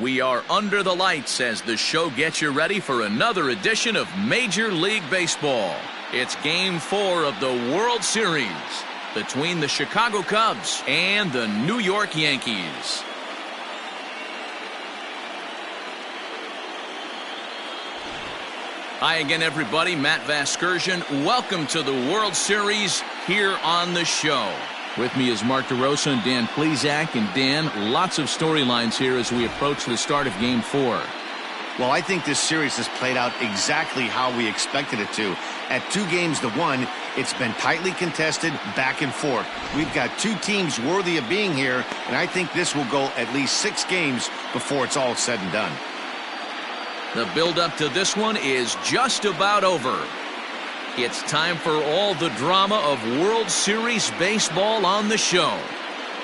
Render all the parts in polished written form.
We are under the lights as the show gets you ready for another edition of Major League Baseball. It's Game 4 of the World Series between the Chicago Cubs and the New York Yankees. Hi again, everybody. Matt Vasgersian. Welcome to the World Series here on the show. With me is Mark DeRosa and Dan Plesac. And Dan, lots of storylines here as we approach the start of Game 4. Well, I think this series has played out exactly how we expected it to. At 2-1, it's been tightly contested, back and forth. We've got two teams worthy of being here, and I think this will go at least 6 games before it's all said and done. The build-up to this one is just about over. It's time for all the drama of World Series baseball on the show.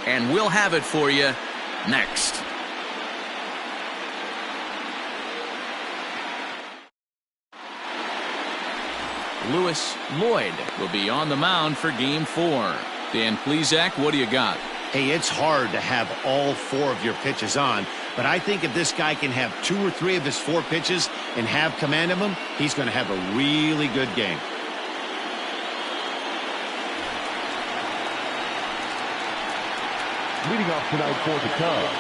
And we'll have it for you next. Lewis Lloyd will be on the mound for Game 4. Dan Plesac, what do you got? Hey, it's hard to have all 4 of your pitches on, but I think if this guy can have 2 or 3 of his 4 pitches and have command of them, he's going to have a really good game. Leading off tonight for the Cubs,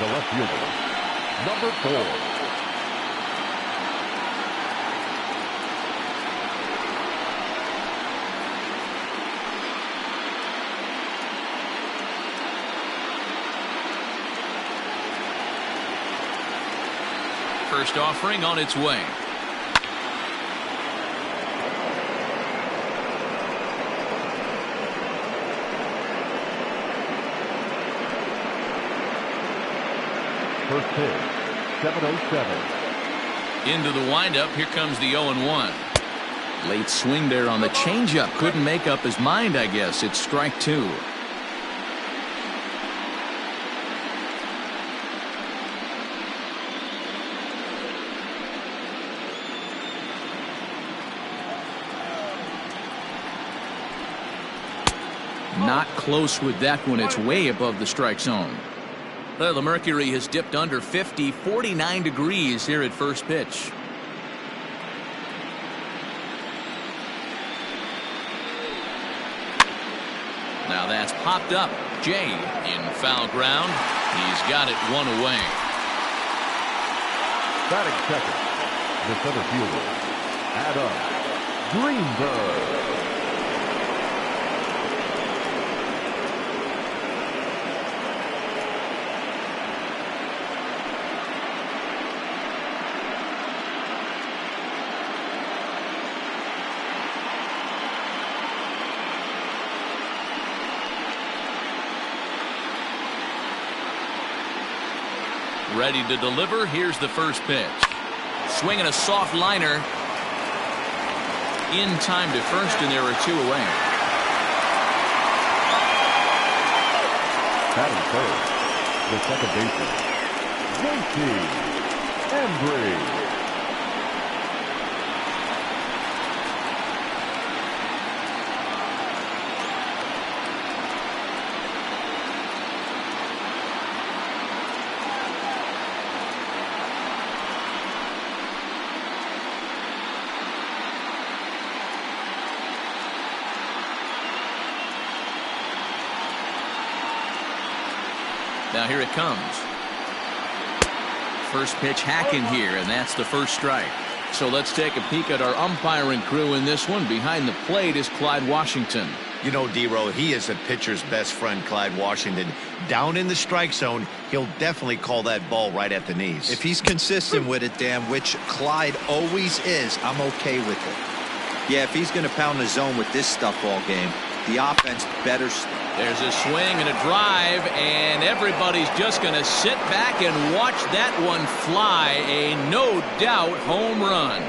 the left fielder, number 4. First offering on its way. First pitch, 7:07. Into the windup. Here comes the 0-1. Late swing there on the changeup. Couldn't make up his mind, I guess. It's strike 2. Not close with that one. It's way above the strike zone. The mercury has dipped under 50, 49 degrees here at first pitch. Now that's popped up. Jay in foul ground. He's got it 1 away. Batting second, the center fielder, Adam Greenberg. Ready to deliver. Here's the first pitch. Swinging a soft liner. In time to first, and there are 2 away. Batting third, the second baseman, JP Embry. Now here it comes. First pitch hacking here, and that's the first strike. So let's take a peek at our umpiring crew in this one. Behind the plate is Clyde Washington. You know, D-Row, he is a pitcher's best friend, Clyde Washington. Down in the strike zone, he'll definitely call that ball right at the knees. If he's consistent with it, Dan, which Clyde always is, I'm okay with it. Yeah, if he's going to pound the zone with this stuff all game, the offense better. There's a swing and a drive, and everybody's just going to sit back and watch that one fly. A no-doubt home run.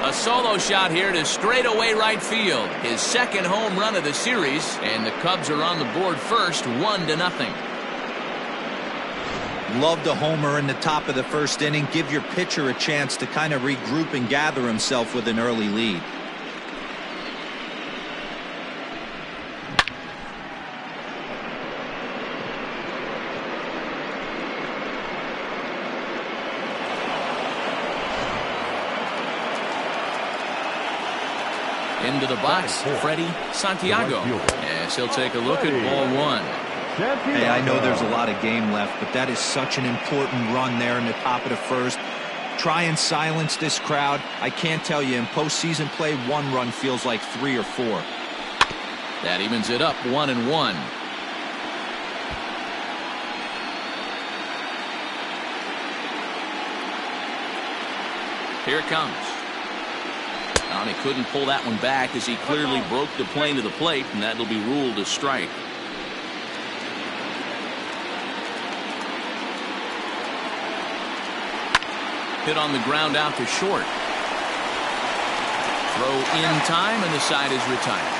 A solo shot here to straightaway right field. His second home run of the series, and the Cubs are on the board first, 1-0. Love the homer in the top of the first inning. Give your pitcher a chance to kind of regroup and gather himself with an early lead. Into the box, Freddie Santiago. Yes, he'll take a look at ball one. Hey, I know there's a lot of game left, but that is such an important run there in the top of the first. Try and silence this crowd. I can't tell you, in postseason play, one run feels like 3 or 4. That evens it up 1-1. Here it comes. He couldn't pull that one back as he clearly broke the plane to the plate, and that'll be ruled a strike. Hit on the ground out to short. Throw in time, and the side is retired.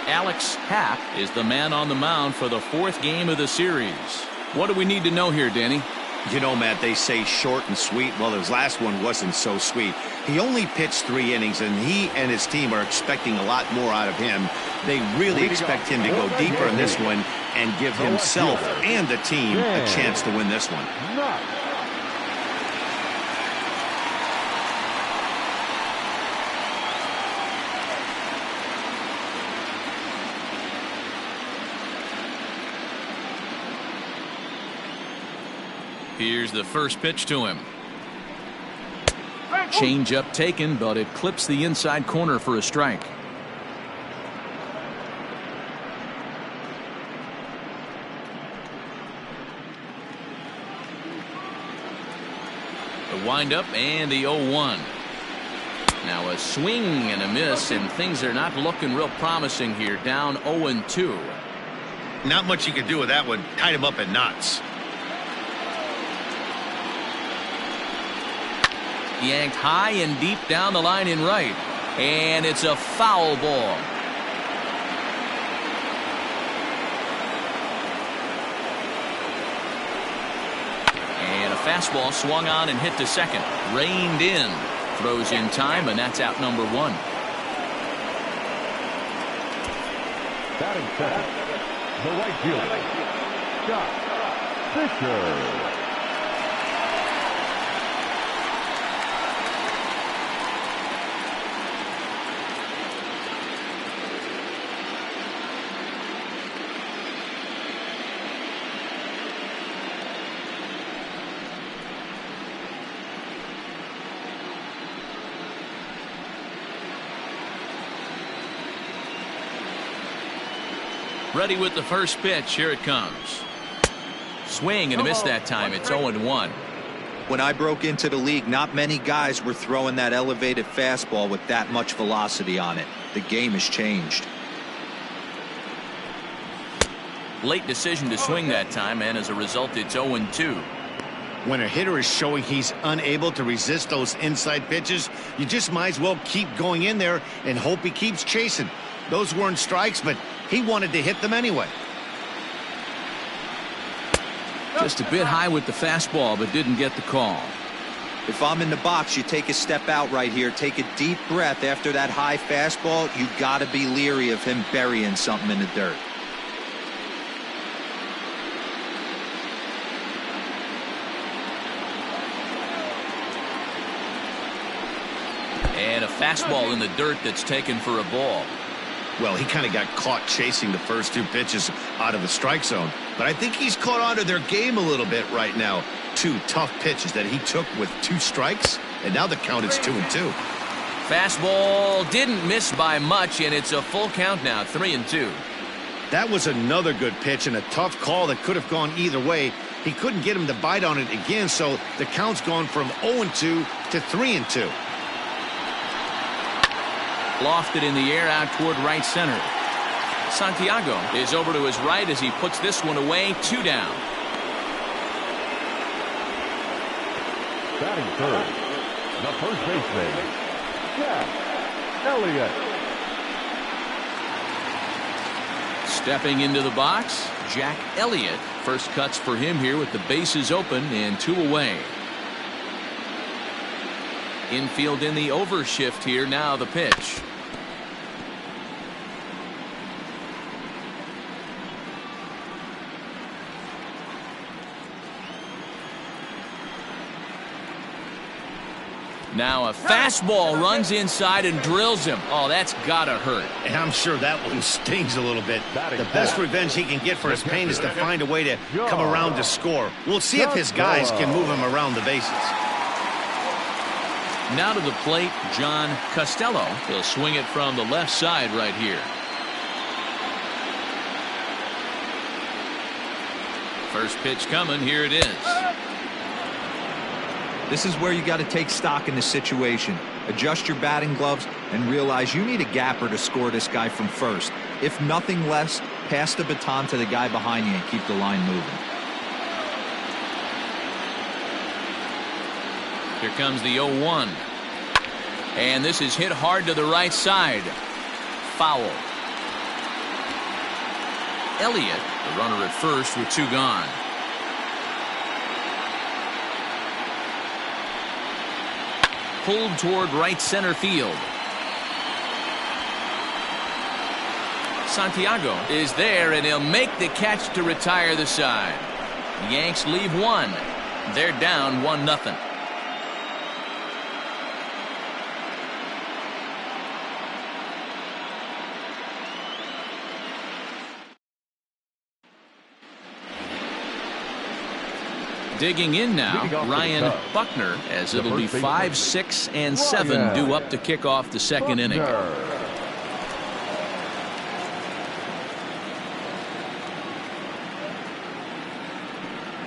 Alex Happ is the man on the mound for the 4th game of the series. What do we need to know here, Danny? You know, Matt, they say short and sweet. Well, his last one wasn't so sweet. He only pitched 3 innings, and he and his team are expecting a lot more out of him. They really expect him to go deeper in this one and give himself and the team a chance to win this one. Here's the first pitch to him. Change up taken, but it clips the inside corner for a strike. The windup and the 0-1. Now a swing and a miss, and things are not looking real promising here. Down 0-2. Not much you can do with that one. Tied him up in knots. Yanked high and deep down the line in right, and it's a foul ball. And a fastball swung on and hit to second. Reined in. Throws in time, and that's out number 1. Batting second, the right fielder, Scott Fisher. Ready with the first pitch. Here it comes. Swing and a miss that time. It's 0-1. When I broke into the league, not many guys were throwing that elevated fastball with that much velocity on it. The game has changed. Late decision to swing that time, and as a result, it's 0-2. When a hitter is showing he's unable to resist those inside pitches, you just might as well keep going in there and hope he keeps chasing. Those weren't strikes, but he wanted to hit them anyway. Just a bit high with the fastball, but didn't get the call. If I'm in the box, you take a step out right here. Take a deep breath after that high fastball. You got to be leery of him burying something in the dirt. And a fastball in the dirt that's taken for a ball. Well, he kind of got caught chasing the first 2 pitches out of the strike zone. But I think he's caught on to their game a little bit right now. 2 tough pitches that he took with 2 strikes, and now the count is 2-2. Fastball didn't miss by much, and it's a full count now, 3-2. That was another good pitch and a tough call that could have gone either way. He couldn't get him to bite on it again, so the count's gone from 0-2 to 3-2. Lofted in the air out toward right center. Santiago is over to his right as he puts this one away. 2 down. Batting third, the first baseman, Jack Elliott. Stepping into the box, Jack Elliott. First cuts for him here with the bases open and 2 away. Infield in the overshift here. Now the pitch. Now a fastball runs inside and drills him. Oh, that's gotta hurt. And I'm sure that one stings a little bit. The best revenge he can get for his pain is to find a way to come around to score. We'll see if his guys can move him around the bases. Now to the plate, John Costello. He'll swing it from the left side right here. First pitch coming. Here it is. This is where you got to take stock in the situation. Adjust your batting gloves and realize you need a gapper to score this guy from first. If nothing less, pass the baton to the guy behind you and keep the line moving. Here comes the 0-1. And this is hit hard to the right side. Foul. Elliott, the runner at first with 2 gone. Pulled toward right center field. Santiago is there, and he'll make the catch to retire the side. The Yanks leave 1. They're down 1-0. Digging in now, Ryan Buckner, as it'll be 5, 6, and 7 due up to kick off the second inning.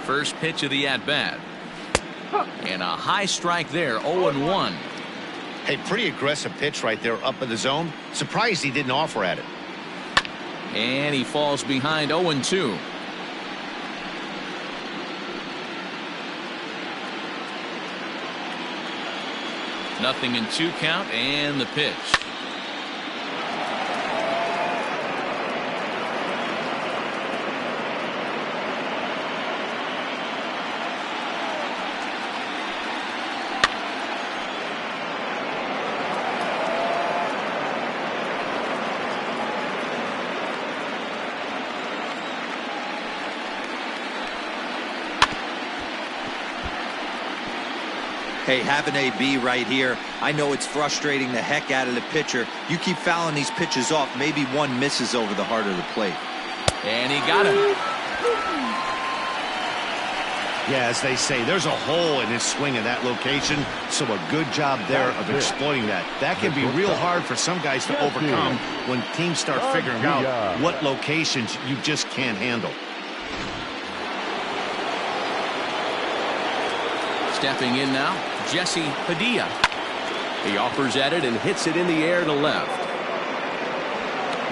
First pitch of the at-bat. And a high strike there, 0-1. Hey, pretty aggressive pitch right there up in the zone. Surprised he didn't offer at it. And he falls behind 0-2. Nothing in 2 count, and the pitch. Hey, have an AB right here. I know it's frustrating the heck out of the pitcher. You keep fouling these pitches off, maybe one misses over the heart of the plate. And he got him. Yeah, as they say, there's a hole in his swing in that location, so a good job there of exploiting that. That can be real hard for some guys to overcome when teams start figuring out what locations you just can't handle. Stepping in now, Jesse Padilla. He offers at it and hits it in the air to left.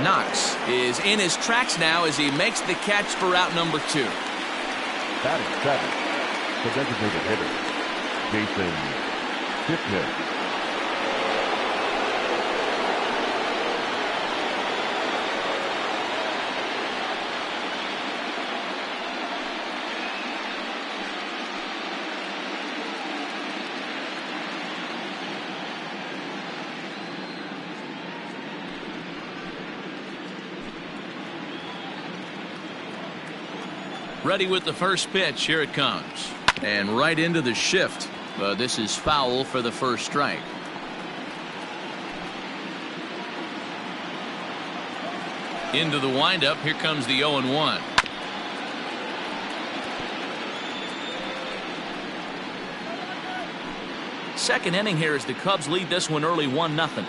Knox is in his tracks now as he makes the catch for out number 2. Batting 7, the designated hitter, Jason. Ready with the first pitch. Here it comes. And right into the shift. This is foul for the first strike. Into the windup. Here comes the 0-1. Second inning here as the Cubs lead this one early 1-0.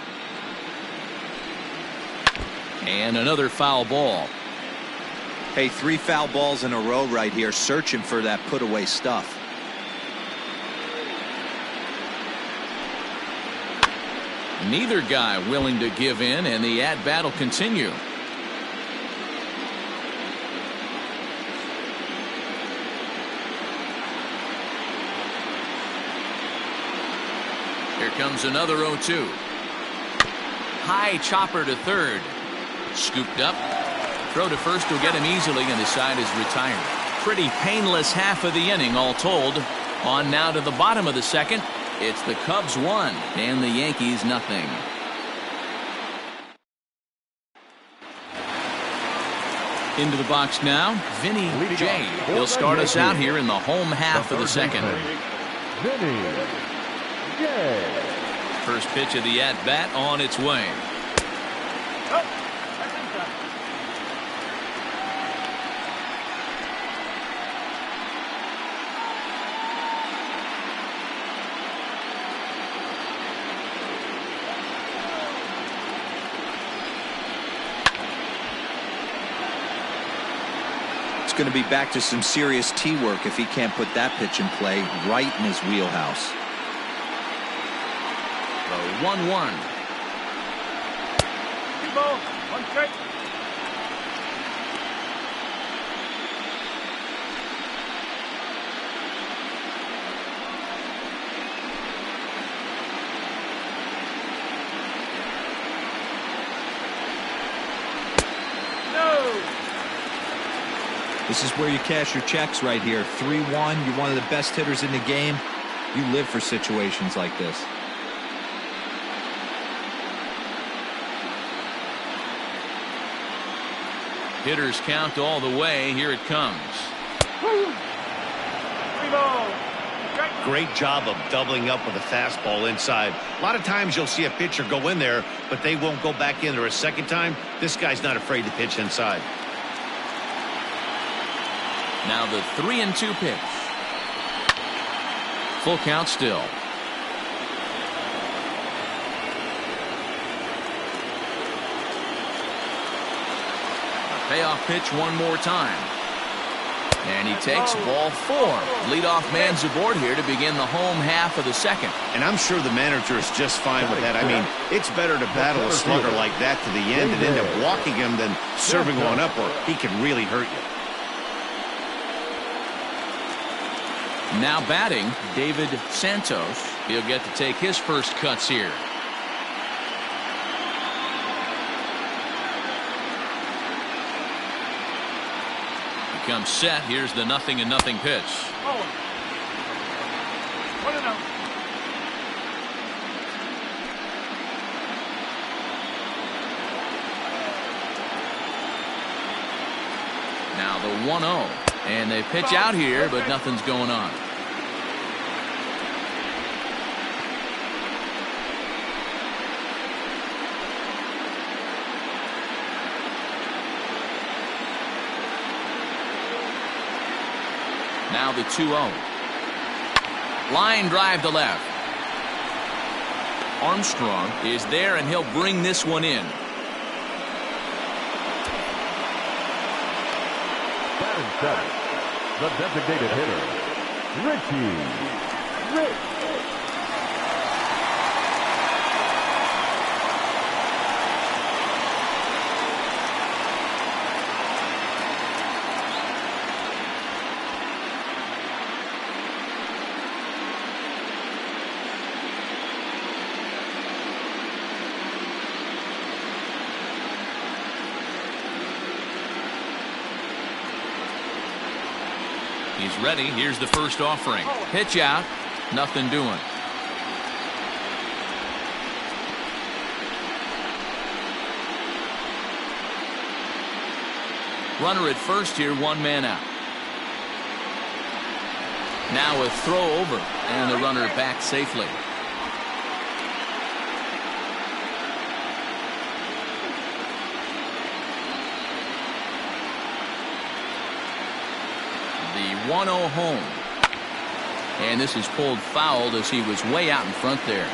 And another foul ball. Hey, 3 foul balls in a row right here, searching for that put-away stuff. Neither guy willing to give in, and the at-bat will continue. Here comes another 0-2. High chopper to third. Scooped up. Throw to first will get him easily, and the side is retired. Pretty painless half of the inning all told. On now to the bottom of the second. It's the Cubs 1 and the Yankees nothing. Into the box now, Vinny J. He'll start us out here in the home half of the second. Vinny J. First pitch of the at-bat on its way. It's going to be back to some serious tee work if he can't put that pitch in play right in his wheelhouse. The 1-1. Ball, 1 strike. This is where you cash your checks right here. 3-1. You're one of the best hitters in the game. You live for situations like this. Hitters count all the way. Here it comes. 3 ball. Strike. Great job of doubling up with a fastball inside. A lot of times you'll see a pitcher go in there, but they won't go back in there a second time. This guy's not afraid to pitch inside. Now the 3-2 pitch. Full count still. A payoff pitch one more time. And he takes ball 4. Leadoff man's aboard here to begin the home half of the second. And I'm sure the manager is just fine with that. I mean, it's better to battle a slugger like that to the end and end up walking him than serving one up, or he can really hurt you. Now batting, David Santos. He'll get to take his first cuts here. He comes set. Here's the 0-0 pitch. Oh. 1-0. Now the 1-0. And they pitch out here, but nothing's going on. Now the 2-0. Line drive to left. Armstrong is there, and he'll bring this one in. Batting seventh, the designated hitter, Richie. He's ready. Here's the first offering. Pitch out. Nothing doing. Runner at first here, 1 man out. Now a throw over, and the runner back safely. The 1-0 home. And this is pulled fouled as he was way out in front there.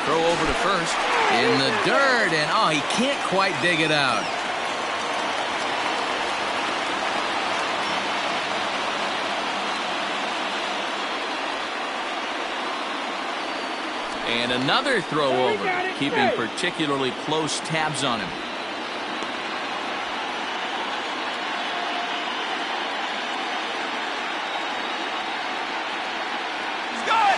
Throw over to first. In the dirt, and oh, he can't quite dig it out. And another throw over, keeping particularly close tabs on him.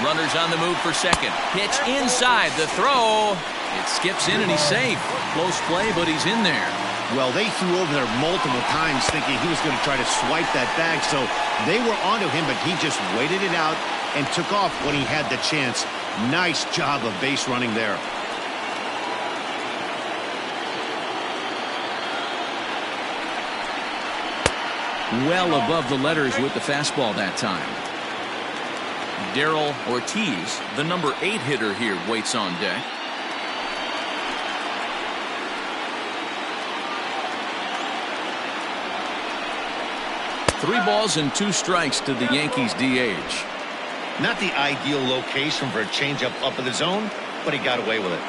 Runners on the move for second. Pitch inside, the throw. It skips in and he's safe. Close play, but he's in there. Well, they threw over there multiple times thinking he was going to try to swipe that bag, so they were onto him, but he just waited it out and took off when he had the chance. Nice job of base running there. Well above the letters with the fastball that time. Daryl Ortiz, the number 8 hitter here, waits on deck. Three balls and 2 strikes to the Yankees DH. Not the ideal location for a changeup up in the zone, but he got away with it.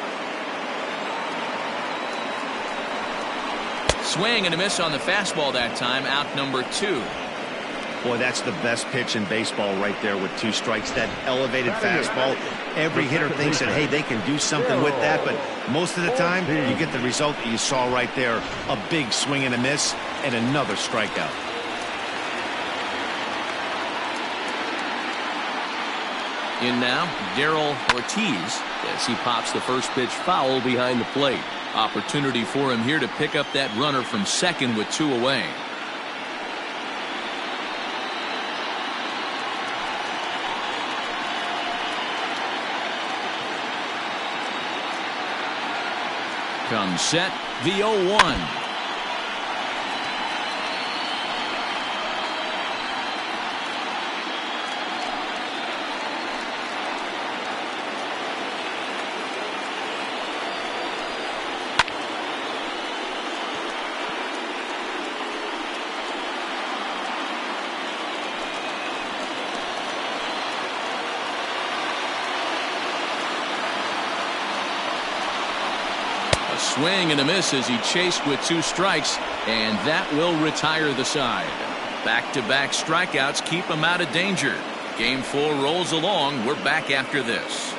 Swing and a miss on the fastball that time, out number 2. Boy, that's the best pitch in baseball right there with 2 strikes. That elevated fastball. Every hitter thinks that, hey, they can do something with that, but most of the time you get the result that you saw right there. A big swing and a miss and another strikeout. In now, Daryl Ortiz as he pops the first pitch foul behind the plate. Opportunity for him here to pick up that runner from second with 2 away. Comes set, the 0-1. Swing and a miss as he chased with 2 strikes, and that will retire the side. Back-to-back strikeouts keep him out of danger. Game 4 rolls along. We're back after this.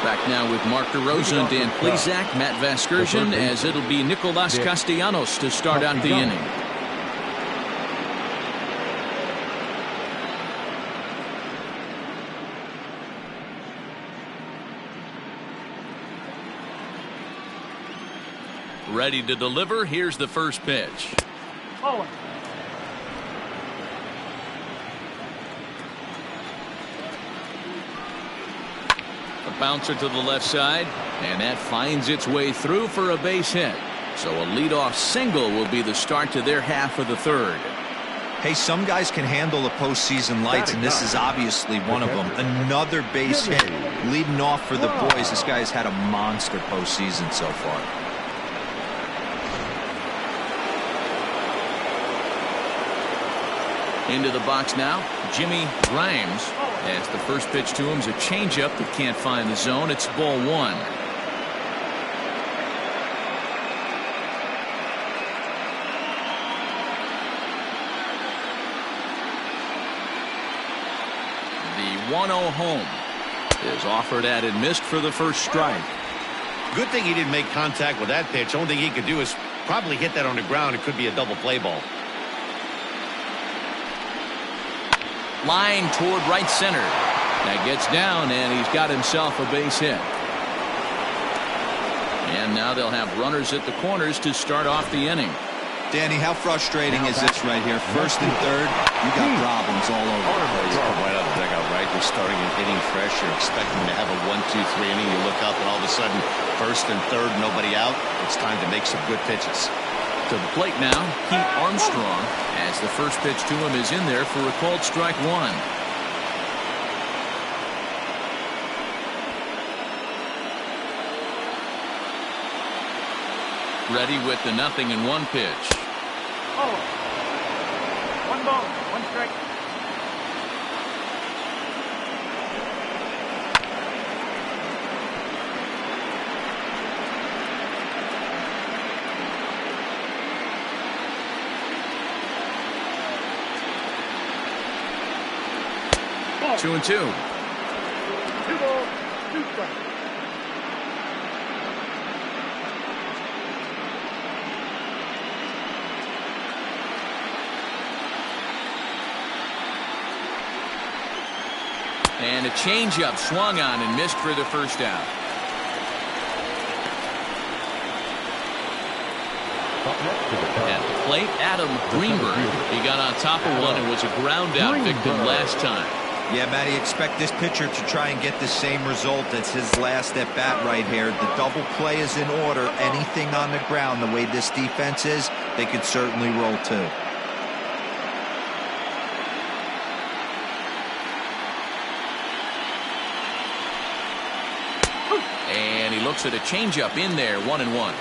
Back now with Mark DeRosa, Dan Plesac, Matt Vasgersian, as it'll be Nicolas Castellanos to start out the inning. Ready to deliver. Here's the first pitch. Oh. A bouncer to the left side, and that finds its way through for a base hit. So a leadoff single will be the start to their half of the third. Hey, some guys can handle the postseason lights, and this is obviously one of them. Another base hit leading off for the boys. This guy's had a monster postseason so far. Into the box now, Jimmy Grimes, as the first pitch to him is a changeup that can't find the zone. It's ball 1. The 1-0 home is offered at and missed for the first strike. Good thing he didn't make contact with that pitch. Only thing he could do is probably hit that on the ground. It could be a double play ball. Line toward right center. That gets down, and he's got himself a base hit. And now they'll have runners at the corners to start off the inning. Danny, how frustrating is this right here? First and third, you got problems all over the place. Right out of the dugout, right? You're starting an inning fresh. You're expecting to have a 1-2-3 inning. You look up, and all of a sudden, first and third, nobody out. It's time to make some good pitches. To the plate now, Pete Armstrong, as the first pitch to him is in there for a called strike 1. Ready with the 0-1 pitch. Oh. 1 ball, 1 strike. Ball. 2-2. 2 balls, 2 strikes. And a changeup swung on and missed for the first out. At the plate, Adam Greenberg. He got on top of one and was a ground out victim last time. Yeah, Matty, expect this pitcher to try and get the same result as his last at bat right here. The double play is in order. Anything on the ground, the way this defense is, they could certainly roll too. And he looks at a changeup in there, 1-1.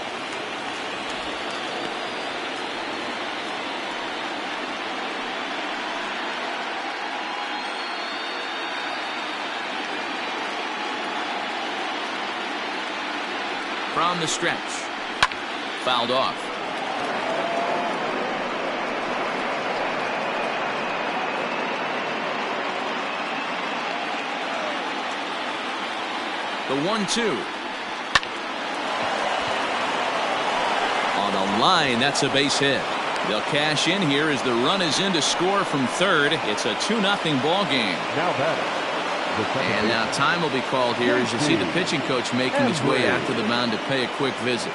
From the stretch. Fouled off. The 1-2. On a line, that's a base hit. They'll cash in here as the run is in to score from third. It's a 2-0 ball game. Now batting. And now time will be called here as you see the pitching coach making his way out to the mound to pay a quick visit.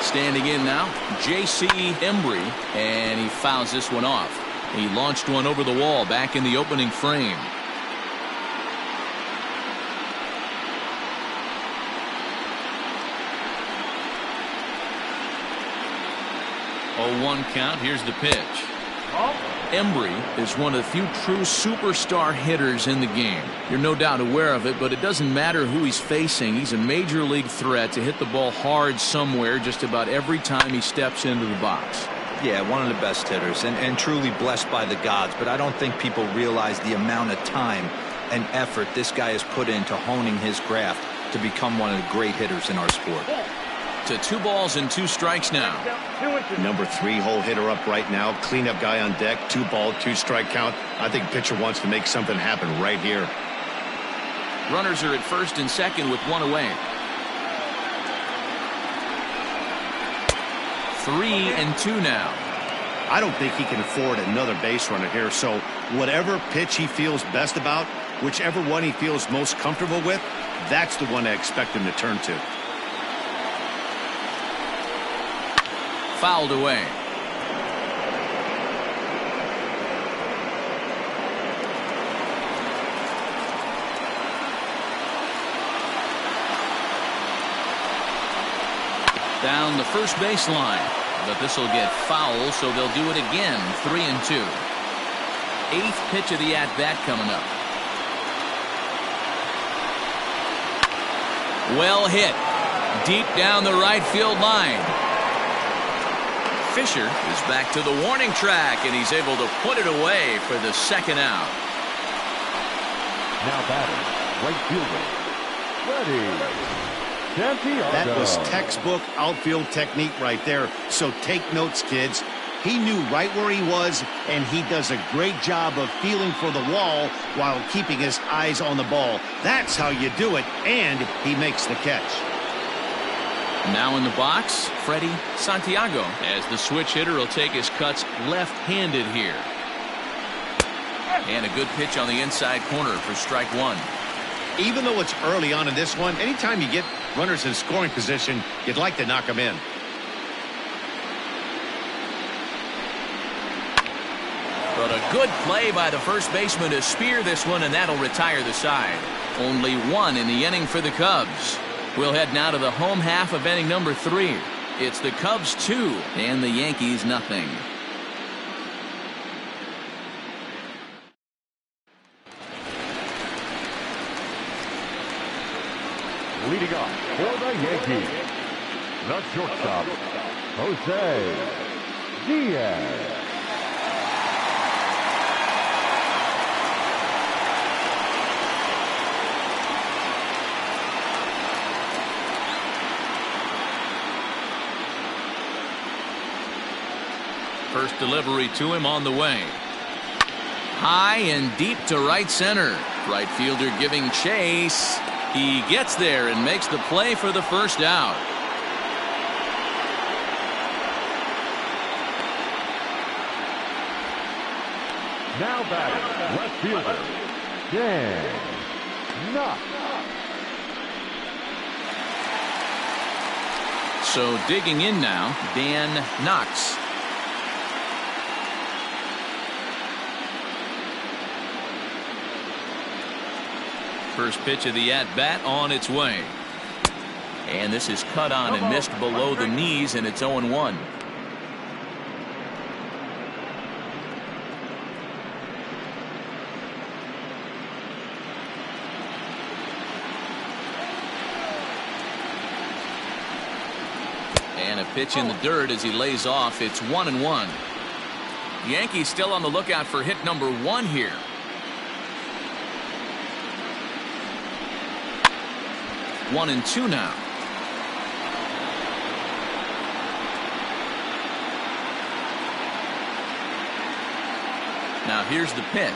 Standing in now, J.C. Embry, and he fouls this one off. He launched one over the wall back in the opening frame. 0-1 count. Here's the pitch. Embry is one of the few true superstar hitters in the game. You're no doubt aware of it, but it doesn't matter who he's facing. He's a major league threat to hit the ball hard somewhere just about every time he steps into the box. Yeah, one of the best hitters and truly blessed by the gods, but I don't think people realize the amount of time and effort this guy has put into honing his craft to become one of the great hitters in our sport. To 2 balls and 2 strikes now. Number 3 hole hitter up right now. Cleanup guy on deck. 2 ball, 2 strike count. I think pitcher wants to make something happen right here. Runners are at first and second with 1 away. 3-2 now. I don't think he can afford another base runner here. So whatever pitch he feels best about, whichever one he feels most comfortable with, that's the one I expect him to turn to. Fouled away. Down the first base line, but this will get foul, so they'll do it again. 3-2. 8th pitch of the at-bat coming up. Well hit. Deep down the right field line. Fisher is back to the warning track, and he's able to put it away for the second out. Now batting, right fielder, Freddie. That was textbook outfield technique right there. So take notes, kids. He knew right where he was, and he does a great job of feeling for the wall while keeping his eyes on the ball. That's how you do it, and he makes the catch. Now in the box, Freddie Santiago, as the switch hitter will take his cuts left-handed here. And a good pitch on the inside corner for strike 1. Even though it's early on in this one, anytime you get runners in scoring position, you'd like to knock them in. But a good play by the first baseman to spear this one, and that'll retire the side. Only 1 in the inning for the Cubs. We'll head now to the home half of inning number 3. It's the Cubs 2 and the Yankees nothing. Leading off for the Yankees, the shortstop, Jose Diaz. First delivery to him on the way. High and deep to right center. Right fielder giving chase. He gets there and makes the play for the first out. Now batting, left fielder, Dan Knox. So digging in now, Dan Knox. First pitch of the at-bat on its way. And this is cut on and missed below the knees, and it's 0-1. And a pitch in the dirt as he lays off. It's 1-1. Yankees still on the lookout for hit number 1 here. One and two now. Now here's the pitch.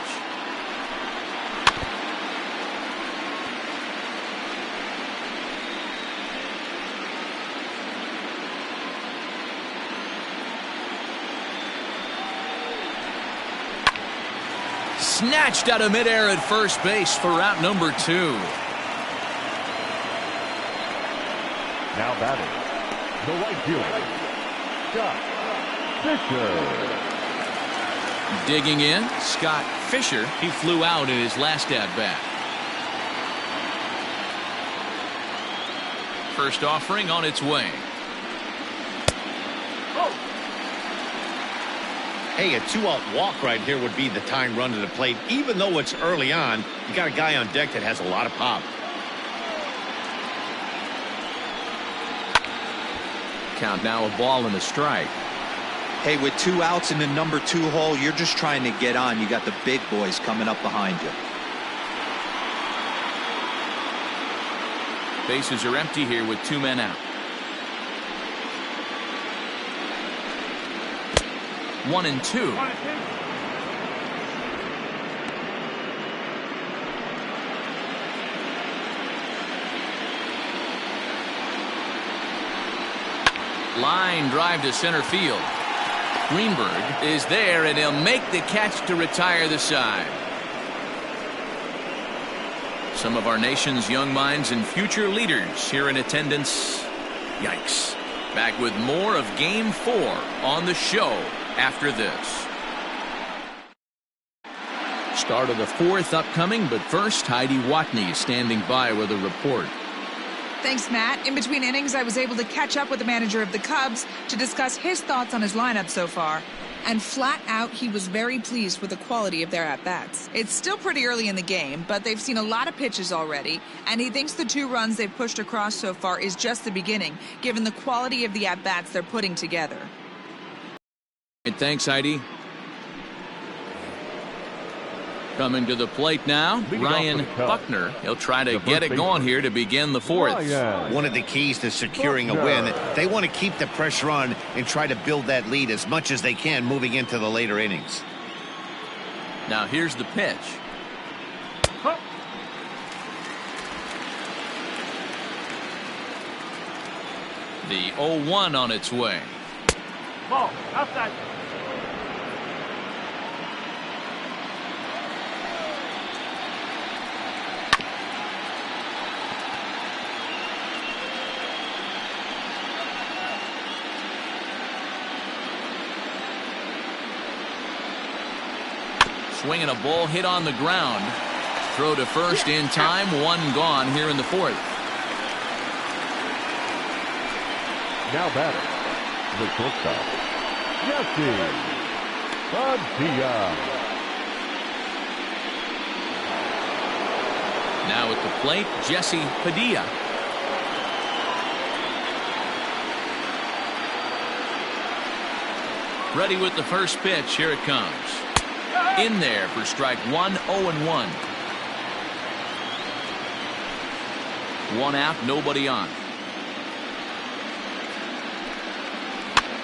Snatched out of midair at first base for out number 2. Now batting, the right fielder, Scott Fisher. Digging in, Scott Fisher. He flew out in his last at-bat. First offering on its way. Hey, a 2-out walk right here would be the tying run to the plate. Even though it's early on, you got a guy on deck that has a lot of pop. Count now, a ball and a strike. Hey, with 2 outs in the number 2 hole, you're just trying to get on. You got the big boys coming up behind you. Bases are empty here with 2 men out. 1 and 2. Line drive to center field. Greenberg is there, and he'll make the catch to retire the side. Some of our nation's young minds and future leaders here in attendance. Yikes. Back with more of Game 4 on the show after this. Start of the 4th upcoming, but first, Heidi Watney is standing by with a report. Thanks, Matt. In between innings, I was able to catch up with the manager of the Cubs to discuss his thoughts on his lineup so far. And flat out, he was very pleased with the quality of their at-bats. It's still pretty early in the game, but they've seen a lot of pitches already, and he thinks the 2 runs they've pushed across so far is just the beginning, given the quality of the at-bats they're putting together. Thanks, Heidi. Coming to the plate now, Ryan Buckner. He'll try to get it going here to begin the 4th. One of the keys to securing a win, they want to keep the pressure on and try to build that lead as much as they can moving into the later innings. Now here's the pitch. The 0-1 on its way. Ball, outside. Swinging a ball hit on the ground. Throw to first in time. 1 gone here in the 4th. Now batting, the shortstop, Jessie Padilla. Now at the plate, Jessie Padilla. Ready with the first pitch. Here it comes. In there for strike 1, 0-1. 1 out, nobody on.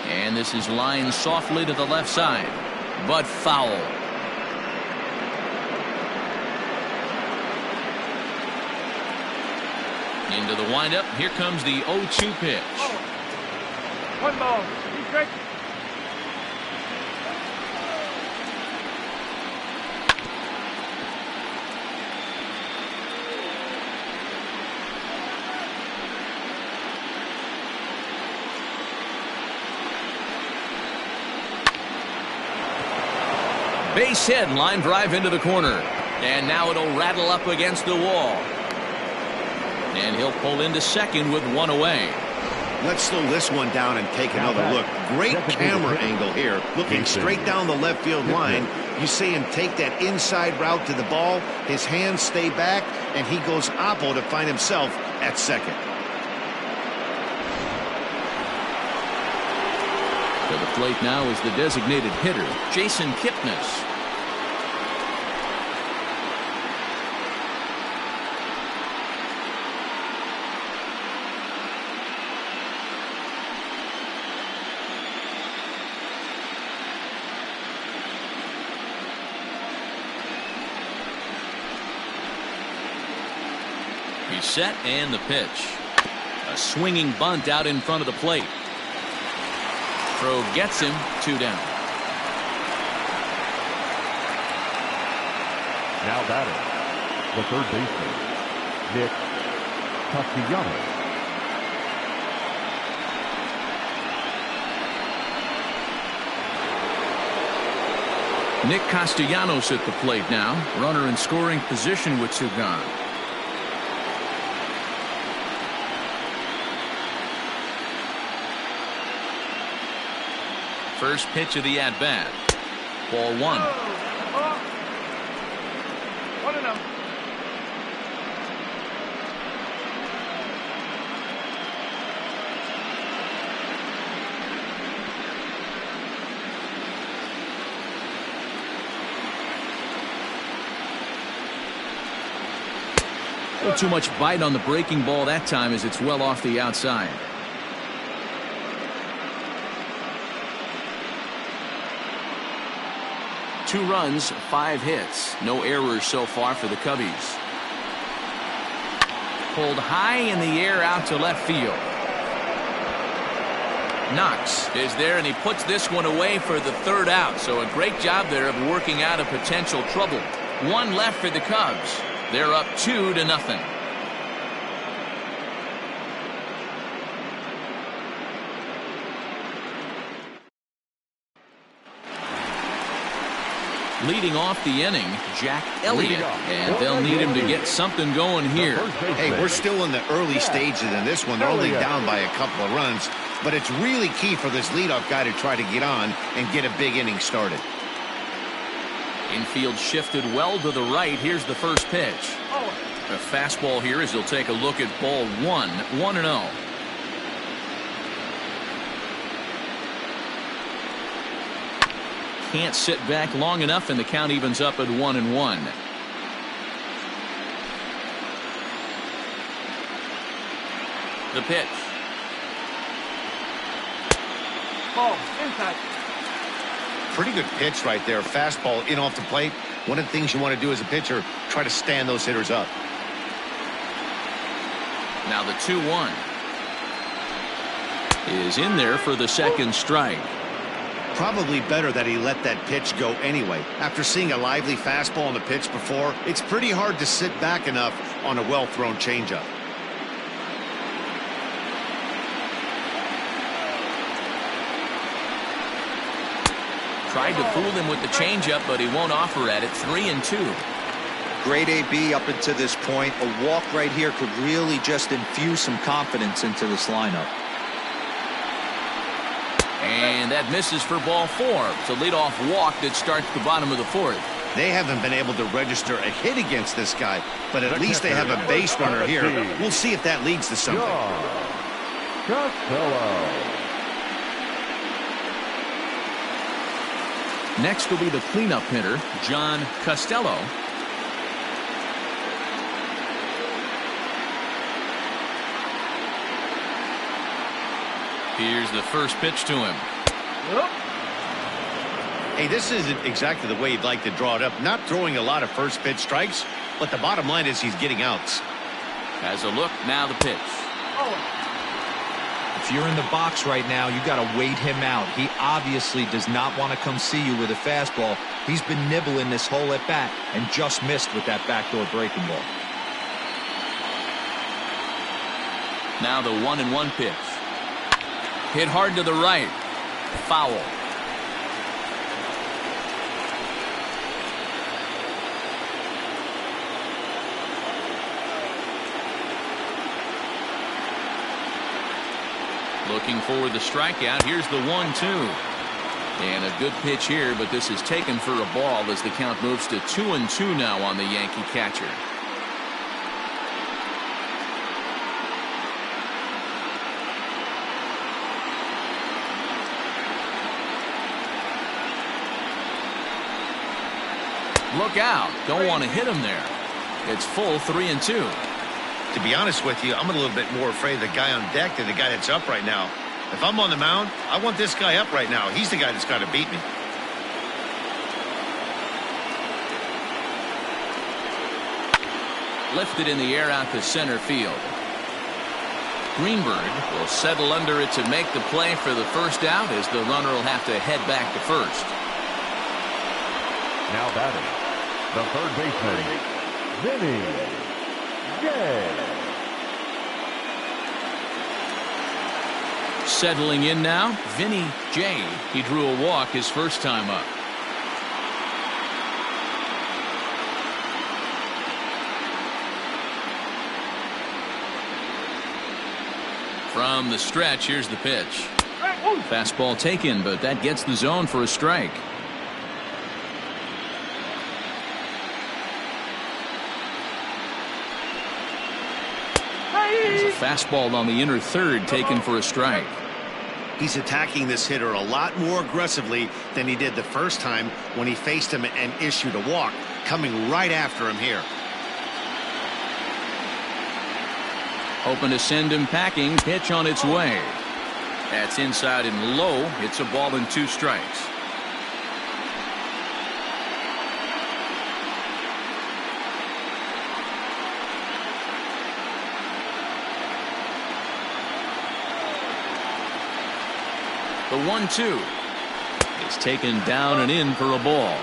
And this is lined softly to the left side, but foul. Into the windup. Here comes the 0-2 pitch. 1 ball. Be straight. Base hit, line drive into the corner. And now it'll rattle up against the wall. And he'll pull into second with one away. Let's slow this one down and take another look. Great camera angle here. Looking straight down the left field line. You see him take that inside route to the ball. His hands stay back, and he goes oppo to find himself at second. To the plate now is the designated hitter, Jason Kipnis. He's set, and the pitch. A swinging bunt out in front of the plate. Throw gets him, 2 down. Now batting, the third baseman, Nick Castellanos. Nick Castellanos at the plate now. Runner in scoring position with 2 gone. First pitch of the at-bat. Ball 1. 1-0. A little too much bite on the breaking ball that time as it's well off the outside. Two runs, 5 hits. No errors so far for the Cubbies. Pulled high in the air out to left field. Knox is there, and he puts this one away for the 3rd out. So a great job there of working out a potential trouble. 1 left for the Cubs. They're up 2-0. Leading off the inning, Jack Elliott, and they'll need him to get something going here. Hey, we're still in the early stages in this one. They're only down by a couple of runs, but it's really key for this leadoff guy to try to get on and get a big inning started. Infield shifted well to the right. Here's the first pitch. A fastball here as he'll take a look at ball 1, 1-0. Can't sit back long enough, and the count evens up at 1-1. The pitch. Ball inside. Pretty good pitch right there. Fastball in off the plate. One of the things you want to do as a pitcher, try to stand those hitters up. Now the 2-1 is in there for the second strike. Probably better that he let that pitch go anyway. After seeing a lively fastball on the pitch before, it's pretty hard to sit back enough on a well-thrown changeup. Tried to fool him with the changeup, but he won't offer at it. 3-2. Great AB up until this point. A walk right here could really just infuse some confidence into this lineup. And that misses for ball 4. It's a leadoff walk that starts the bottom of the 4th. They haven't been able to register a hit against this guy, but at least they have a base runner here. We'll see if that leads to something. Next will be the cleanup hitter, John Costello. Here's the first pitch to him. Hey, this isn't exactly the way you'd like to draw it up. Not throwing a lot of first pitch strikes, but the bottom line is he's getting outs. Has a look, now the pitch. If you're in the box right now, you got to wait him out. He obviously does not want to come see you with a fastball. He's been nibbling this whole at bat and just missed with that backdoor breaking ball. Now the 1-1 pitch. Hit hard to the right. Foul. Looking for the strikeout. Here's the 1-2. And a good pitch here, but this is taken for a ball as the count moves to 2-2 now on the Yankee catcher. Look out. Don't want to hit him there. It's full 3-2. To be honest with you, I'm a little bit more afraid of the guy on deck than the guy that's up right now. If I'm on the mound, I want this guy up right now. He's the guy that's got to beat me. Lifted in the air out to center field. Greenberg will settle under it to make the play for the first out as the runner will have to head back to first. Now batting, the third baseman, Vinny J. Settling in now, Vinny J. He drew a walk his first time up. From the stretch, here's the pitch. Fastball taken, but that gets the zone for a strike. There's a fastball on the inner third taken for a strike. He's attacking this hitter a lot more aggressively than he did the first time when he faced him and issued a walk, coming right after him here. Hoping to send him packing. Pitch on its way. That's inside and low. It's a ball and 2 strikes. The 1-2 is taken down and in for a ball.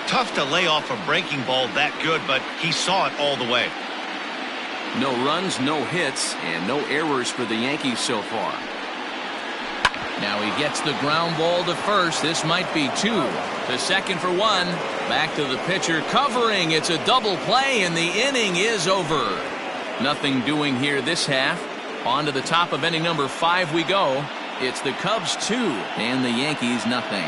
Tough to lay off a breaking ball that good, but he saw it all the way. No runs, no hits, and no errors for the Yankees so far. Now he gets the ground ball to first. This might be 2. To second for 1. Back to the pitcher covering. It's a double play, and the inning is over. Nothing doing here this half. On to the top of inning number 5 we go. It's the Cubs 2 and the Yankees nothing.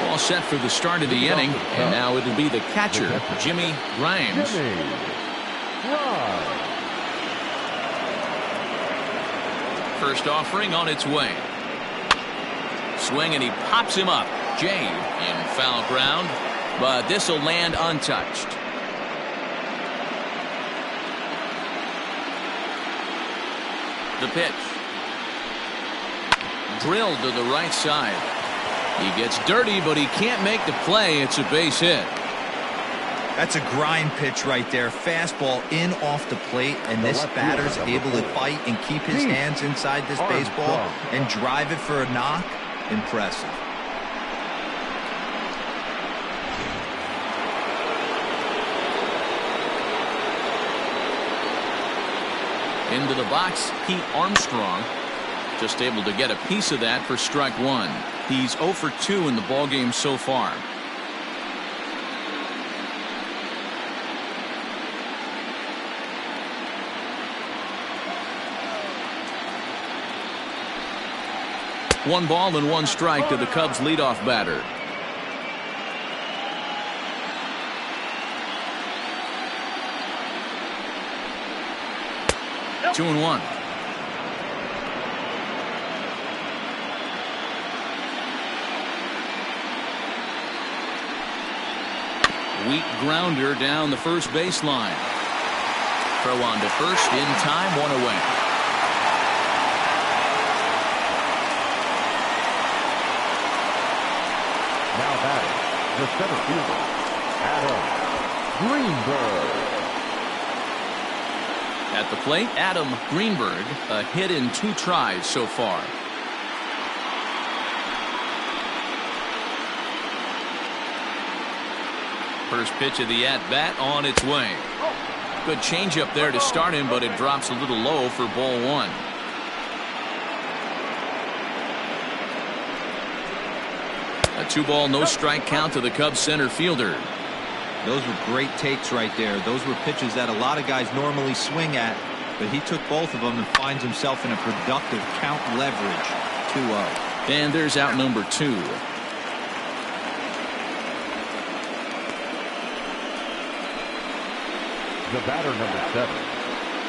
All set for the start of the inning, and now it'll be the catcher, Jimmy Grimes. First offering on its way. Swing, and he pops him up. Jay in foul ground, but this will land untouched. The pitch. Drilled to the right side. He gets dirty, but he can't make the play. It's a base hit. That's a grind pitch right there. Fastball in off the plate, and this batter's able to fight and keep his hands inside this baseball and drive it for a knock. Impressive. Into the box, Pete Armstrong. Just able to get a piece of that for strike 1. He's 0 for 2 in the ballgame so far. One ball and 1 strike to the Cubs leadoff batter. Two and 1. Weak grounder down the first baseline. Throw on to first in time, 1 away. Now batting, the center fielder, Adam Greenberg. At the plate, Adam Greenberg, a hit in 2 tries so far. First pitch of the at-bat on its way. Good changeup there to start him, but it drops a little low for ball 1. A 2-ball, no-strike count to the Cubs center fielder. Those were great takes right there. Those were pitches that a lot of guys normally swing at, but he took both of them and finds himself in a productive count leverage. 2-0. And there's out number 2. The batter, number 7,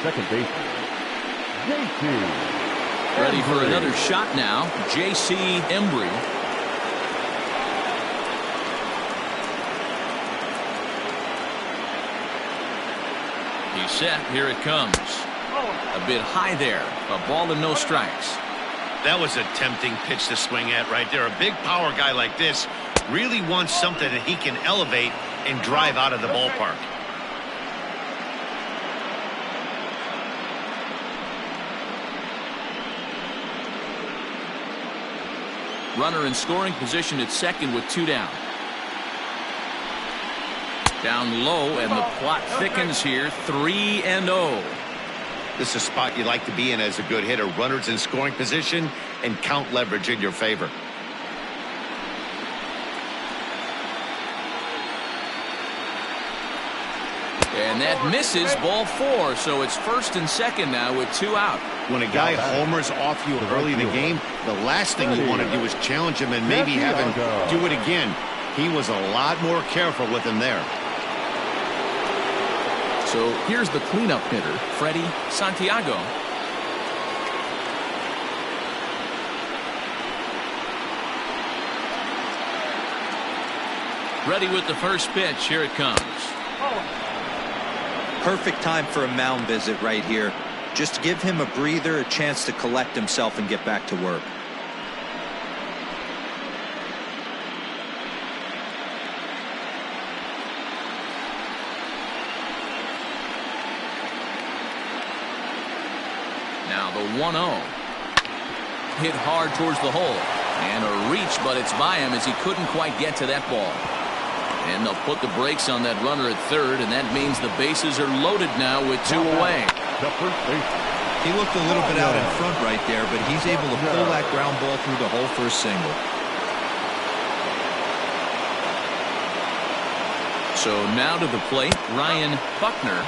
second baseman, JC. Ready for another shot now, J.C. Embry. He's set. Here it comes. A bit high there. A ball and no strikes. That was a tempting pitch to swing at right there. A big power guy like this really wants something that he can elevate and drive out of the ballpark. Runner in scoring position at second with 2 down. Down low, and the plot thickens here. 3-0. This is a spot you like to be in as a good hitter. Runners in scoring position and count leverage in your favor. And that misses, ball 4. So it's first and second now with 2 out. When a guy homers off you early in the game, the last thing you want to do is challenge him and maybe have him do it again. He was a lot more careful with him there. So here's the cleanup hitter, Freddie Santiago. Ready with the first pitch. Here it comes. Perfect time for a mound visit right here. Just give him a breather, a chance to collect himself and get back to work. Now the 1-0. Hit hard towards the hole. And a reach, but it's by him as he couldn't quite get to that ball. And they'll put the brakes on that runner at third, and that means the bases are loaded now with 2 away. The first baseman. He looked a little bit out in front right there, but he's able to pull that ground ball through the hole for a single. So now to the plate, Ryan Buckner,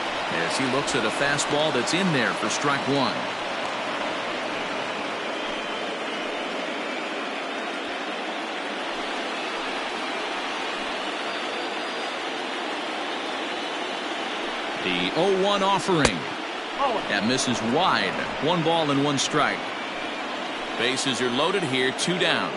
as he looks at a fastball that's in there for strike 1. The 0-1 offering. That misses wide. 1 ball and 1 strike. Bases are loaded here. 2 down.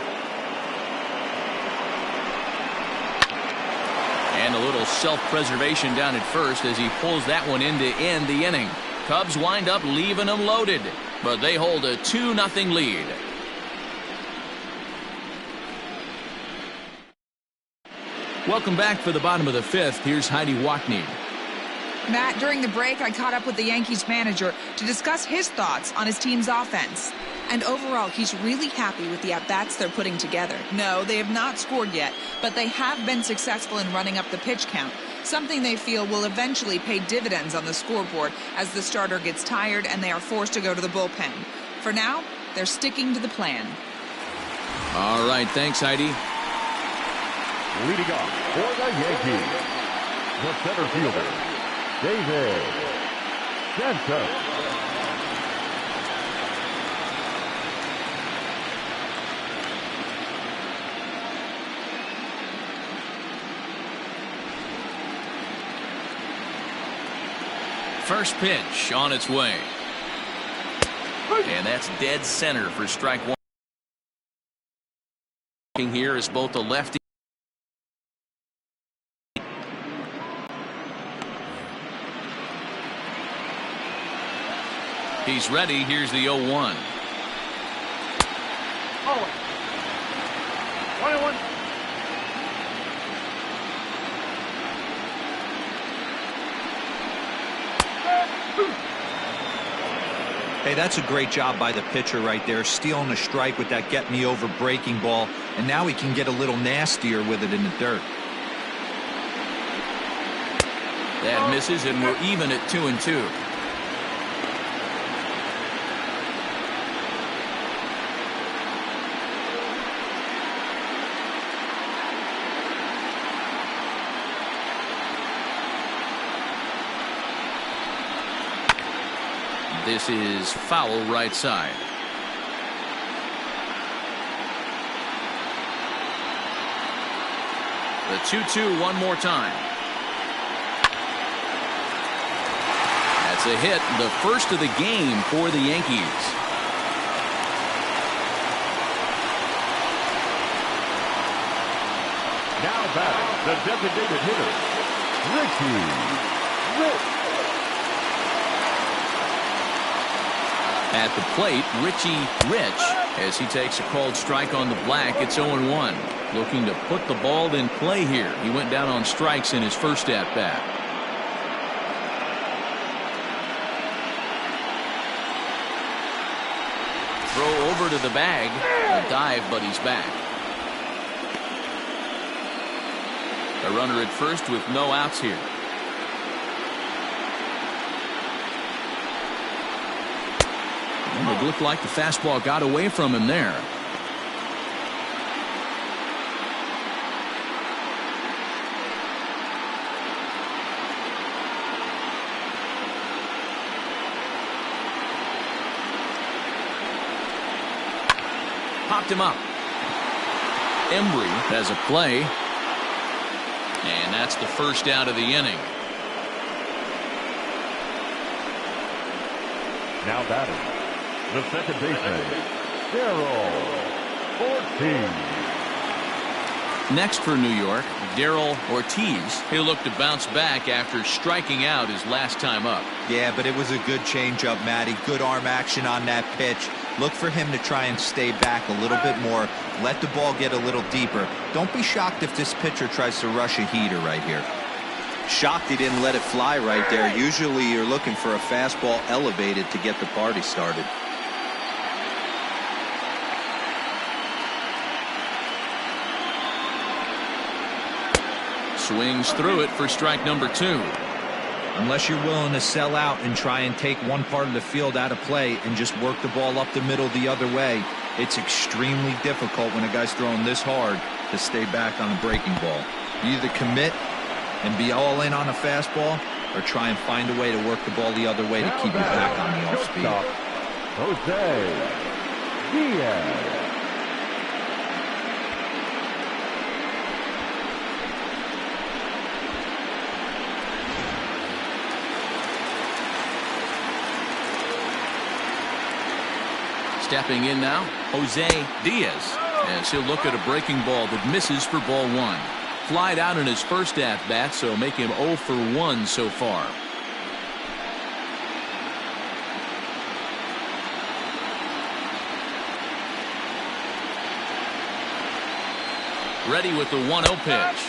And a little self-preservation down at first as he pulls that one in to end the inning. Cubs wind up leaving them loaded, but they hold a 2-0 lead. Welcome back for the bottom of the 5th. Here's Heidi Wackney. Matt, during the break, I caught up with the Yankees manager to discuss his thoughts on his team's offense. And overall, he's really happy with the at-bats they're putting together. No, they have not scored yet, but they have been successful in running up the pitch count, something they feel will eventually pay dividends on the scoreboard as the starter gets tired and they are forced to go to the bullpen. For now, they're sticking to the plan. All right, thanks, Heidi. Leading off for the Yankees, the center fielder, David Jensen. First pitch on its way. And that's dead center for strike 1. Here is both the lefty. He's ready. Here's the 0-1. 21. Hey, that's a great job by the pitcher right there, stealing a strike with that get-me-over breaking ball, and now he can get a little nastier with it in the dirt. That misses, and we're even at 2-2. This is foul right side. The 2-2 one more time. That's a hit, the first of the game for the Yankees. Now batting, the designated hitter, Richie Rich. At the plate, Richie Rich, as he takes a called strike on the black. It's 0-1. Looking to put the ball in play here. He went down on strikes in his first at-bat. Throw over to the bag. A dive, but he's back. A runner at first with no outs here. And it looked like the fastball got away from him there. Popped him up. Embry has a play. And that's the first out of the inning. Now batting, the second baseman, Darrell Ortiz. Next for New York, Darrell Ortiz. He'll look to bounce back after striking out his last time up. Yeah, but it was a good changeup, Matty. Good arm action on that pitch. Look for him to try and stay back a little bit more. Let the ball get a little deeper. Don't be shocked if this pitcher tries to rush a heater right here. Shocked he didn't let it fly right there. Usually you're looking for a fastball elevated to get the party started. Swings through it for strike number 2. Unless you're willing to sell out and try and take one part of the field out of play and just work the ball up the middle the other way, it's extremely difficult when a guy's throwing this hard to stay back on a breaking ball. You either commit and be all in on a fastball or try and find a way to work the ball the other way to keep you back on the off speed. Jose Diaz. Stepping in now, Jose Diaz, as he'll look at a breaking ball that misses for ball 1. Flied out in his first at-bat, so make him 0 for 1 so far. Ready with the 1-0 pitch.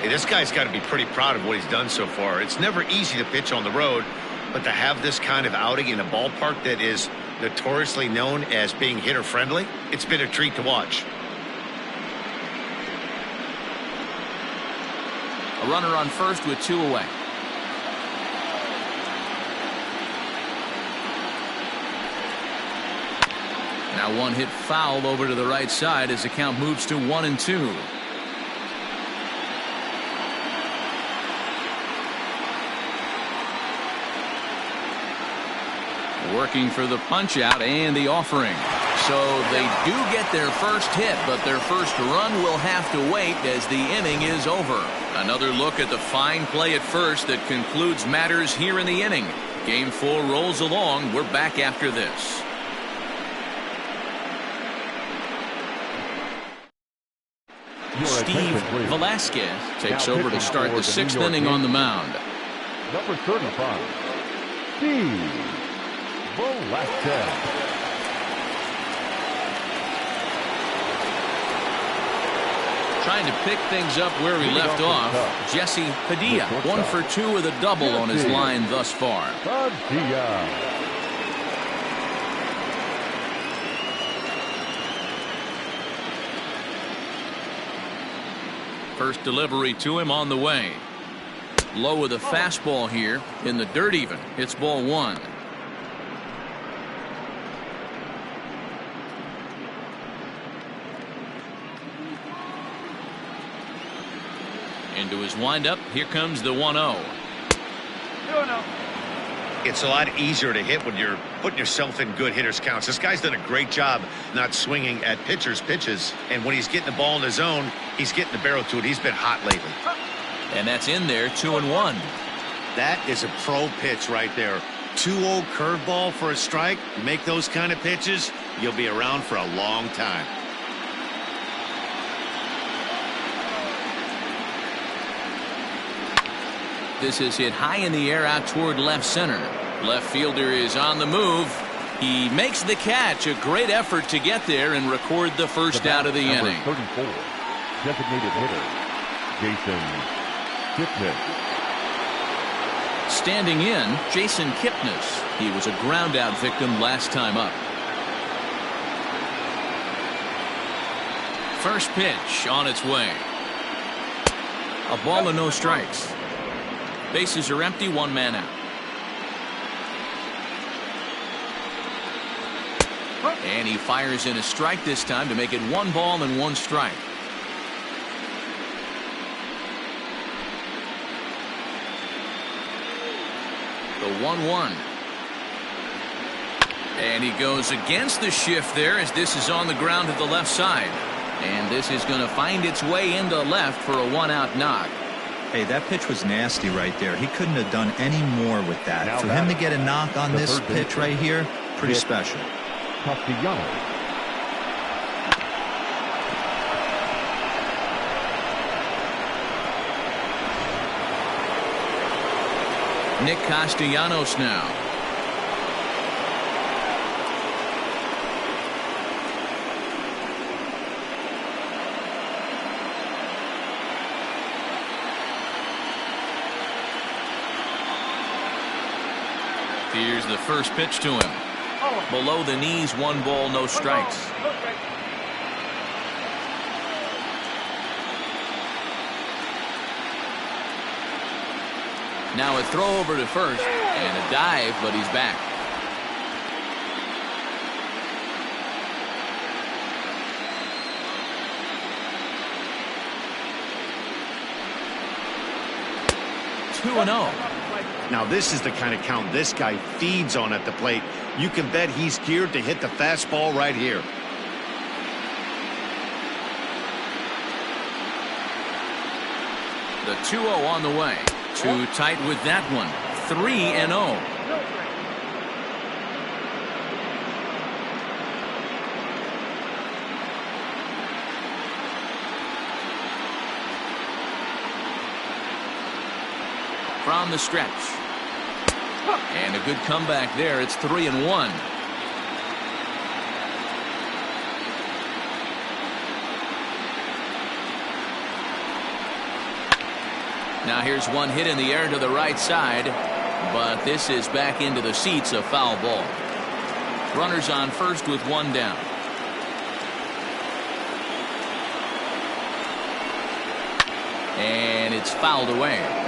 Hey, this guy's got to be pretty proud of what he's done so far. It's never easy to pitch on the road, but to have this kind of outing in a ballpark that is notoriously known as being hitter-friendly, it's been a treat to watch. A runner on first with 2 away. Now one hit foul over to the right side as the count moves to 1-2. Working for the punch out and the offering. So they do get their first hit, but their first run will have to wait as the inning is over. Another look at the fine play at first that concludes matters here in the inning. Game 4 rolls along. We're back after this. Steve Velasquez takes over to start the 6th inning on the mound. Number 35, Steve Velasquez. Trying to pick things up where he left off. Jesse Padilla, 1 for 2 with a double on his line thus far. First delivery to him on the way. Low with a fastball here in the dirt even. It's ball one. Into his windup. Here comes the 1-0. It's a lot easier to hit when you're putting yourself in good hitters counts. This guy's done a great job not swinging at pitchers' pitches. And when he's getting the ball in the zone, he's getting the barrel to it. He's been hot lately. And that's in there, 2-1. That is a pro pitch right there. 2-0 curveball for a strike. You make those kind of pitches, you'll be around for a long time. This is hit high in the air out toward left center. Left fielder is on the move. He makes the catch. A great effort to get there and record the first out of the inning. 34, designated hitter, Jason Kipnis. Standing in, Jason Kipnis. He was a ground out victim last time up. First pitch on its way. A ball and no strikes. Bases are empty, one man out. And he fires in a strike this time to make it 1 ball and 1 strike. The 1-1. And he goes against the shift there as this is on the ground to the left side. And this is going to find its way into left for a 1-out knock. Hey, that pitch was nasty right there. He couldn't have done any more with that. Now For him to get a knock on this pitch right here, pretty special. Castellanos. Nick Castellanos now. Here's the first pitch to him. Below the knees, 1 ball, no strikes. Now a throw over to first and a dive, but he's back. Two and 0. Now this is the kind of count this guy feeds on at the plate. You can bet he's geared to hit the fastball right here. The 2-0 on the way. Too tight with that one. 3-0. From the stretch. And a good comeback there. It's 3-1. Now here's one hit in the air to the right side, but this is back into the seats, a foul ball. Runners on first with 1 down. And it's fouled away.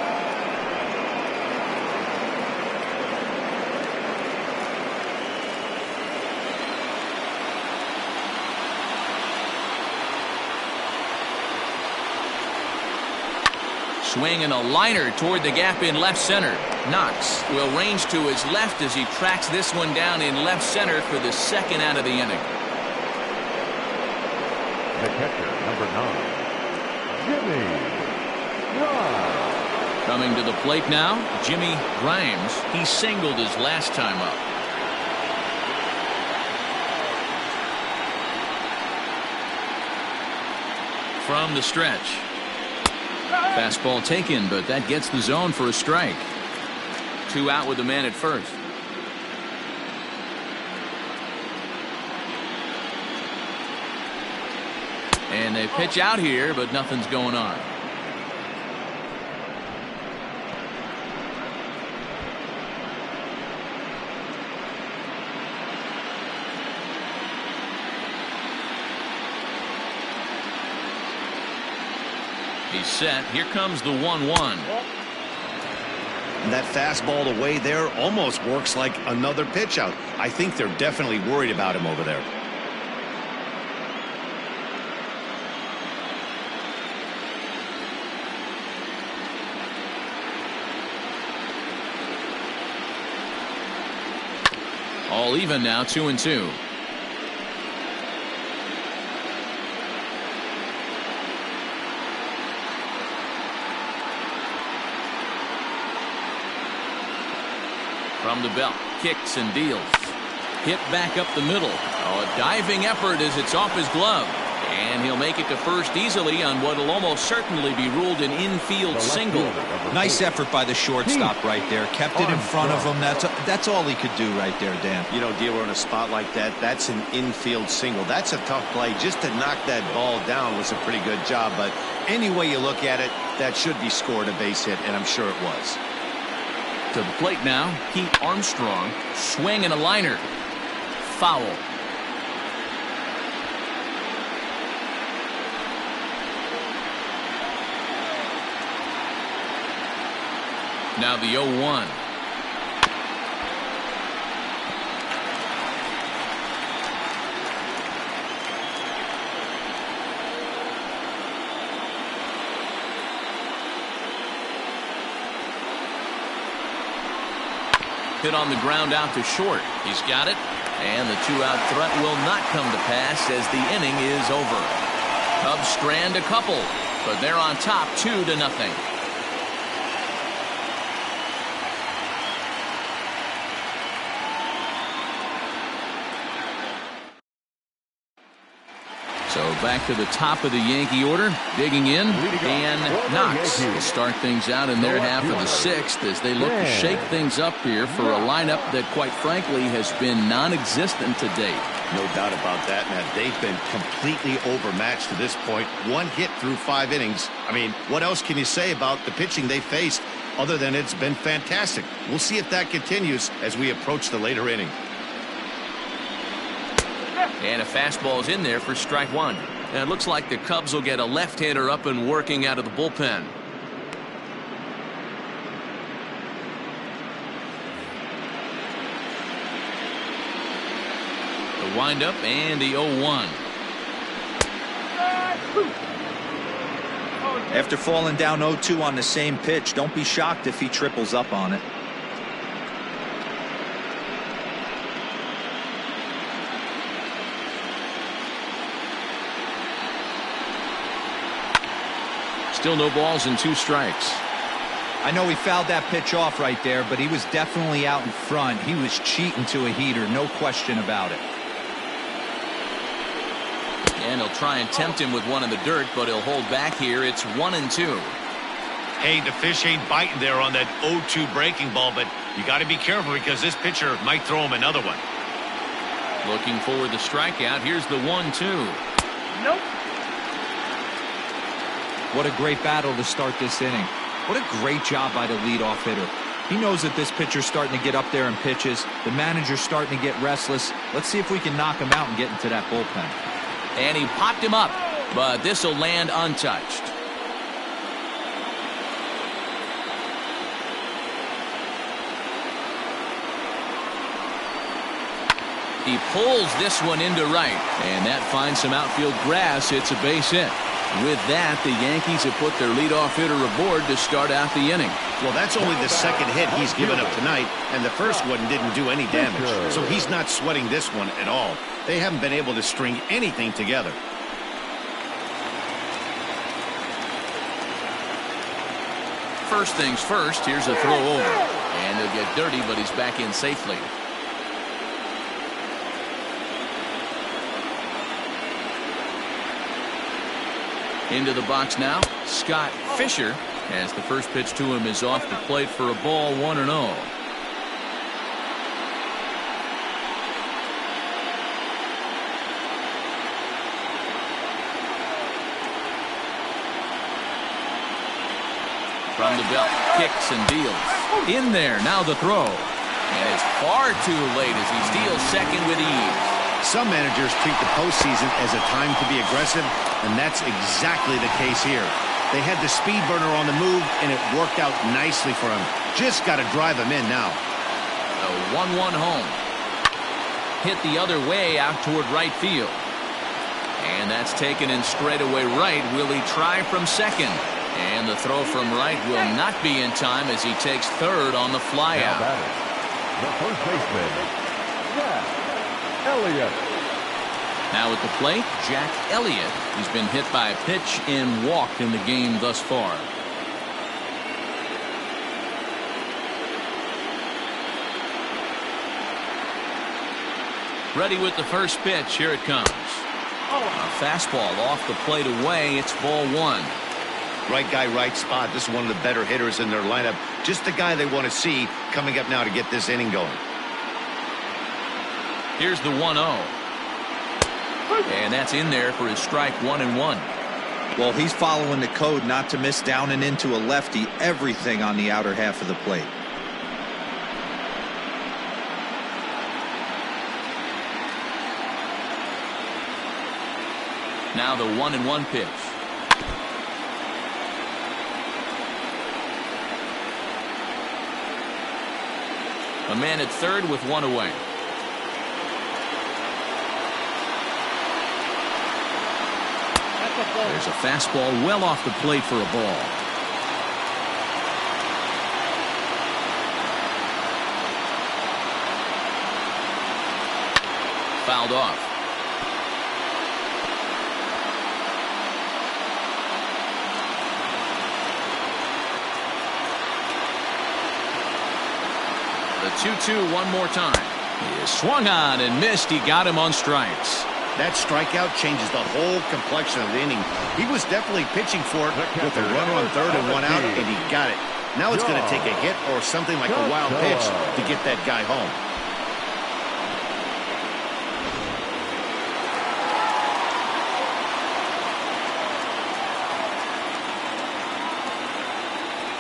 Swing and a liner toward the gap in left center. Knox will range to his left as he tracks this one down in left center for the 2nd out of the inning. The catcher, number 9, Jimmy Grimes. Coming to the plate now, Jimmy Grimes. He singled his last time up. From the stretch. Fastball taken, but that gets the zone for a strike. 2 out with the man at first. And they pitch out here, but nothing's going on. He's set. Here comes the 1-1. And that fastball away there almost works like another pitch out. I think they're definitely worried about him over there. All even now, 2-2. From the belt, kicks and deals. Hit back up the middle. Oh, a diving effort as it's off his glove. And he'll make it to first easily on what will almost certainly be ruled an infield single. Nice effort by the shortstop right there. Kept it in front of him. That's all he could do right there, Dan. You know, Dealer, in a spot like that, that's an infield single. That's a tough play. Just to knock that ball down was a pretty good job. But any way you look at it, that should be scored a base hit, and I'm sure it was. To the plate now, Pete Armstrong. Swing and a liner. Foul. Now the 0-1. Hit on the ground out to short. He's got it. And the 2-out threat will not come to pass as the inning is over. Cubs strand a couple, but they're on top 2-0. So back to the top of the Yankee order, digging in, Dan Knox to start things out in their half of the sixth as they look to shake things up here for a lineup that, quite frankly, has been non-existent to date. No doubt about that, Matt. They've been completely overmatched to this point. One hit through 5 innings. I mean, what else can you say about the pitching they faced other than it's been fantastic? We'll see if that continues as we approach the later inning. And a fastball is in there for strike one. And it looks like the Cubs will get a left-hander up and working out of the bullpen. The windup and the 0-1. After falling down 0-2 on the same pitch, don't be shocked if he triples up on it. Still no balls and 2 strikes. I know he fouled that pitch off right there, but he was definitely out in front. He was cheating to a heater, no question about it. And he'll try and tempt him with one in the dirt, but he'll hold back here. It's 1-2. Hey, the fish ain't biting there on that 0-2 breaking ball, but you got to be careful because this pitcher might throw him another one. Looking for the strikeout. Here's the 1-2. Nope. What a great battle to start this inning. What a great job by the leadoff hitter. He knows that this pitcher's starting to get up there in pitches. The manager's starting to get restless. Let's see if we can knock him out and get into that bullpen. And he popped him up, but this will land untouched. He pulls this one into right, and that finds some outfield grass. It's a base hit. With that, the Yankees have put their leadoff hitter aboard to start out the inning. Well, that's only the second hit he's given up tonight, and the first one didn't do any damage. So he's not sweating this one at all. They haven't been able to string anything together. First things first, here's a throw over. And he'll get dirty, but he's back in safely. Into the box now, Scott Fisher, as the first pitch to him is off the plate for a ball, 1-0. From the belt, kicks and deals. In there, now the throw. And it's far too late as he steals second with ease. Some managers treat the postseason as a time to be aggressive, and that's exactly the case here. They had the speed burner on the move, and it worked out nicely for him. Just got to drive him in now. A 1-1 home. Hit the other way out toward right field. And that's taken in straightaway right. Will he try from second? And the throw from right will not be in time as he takes third on the flyout. The first baseman, Jack Elliott. Now at the plate, Jack Elliott. He's been hit by a pitch and walked in the game thus far. Ready with the first pitch. Here it comes. A fastball off the plate away. It's ball one. Right guy, right spot. This is one of the better hitters in their lineup. Just the guy they want to see coming up now to get this inning going. Here's the 1-0. And that's in there for his strike 1-1. Well, he's following the code not to miss down and into a lefty. Everything on the outer half of the plate. Now the 1-1 pitch. A man at third with one away. There's a fastball well off the plate for a ball. Fouled off. The 2-2 one more time. He is swung on and missed. He got him on strikes. That strikeout changes the whole complexion of the inning. He was definitely pitching for it with a runner on third and one out, and he got it. Now it's going to take a hit or something like a wild pitch to get that guy home.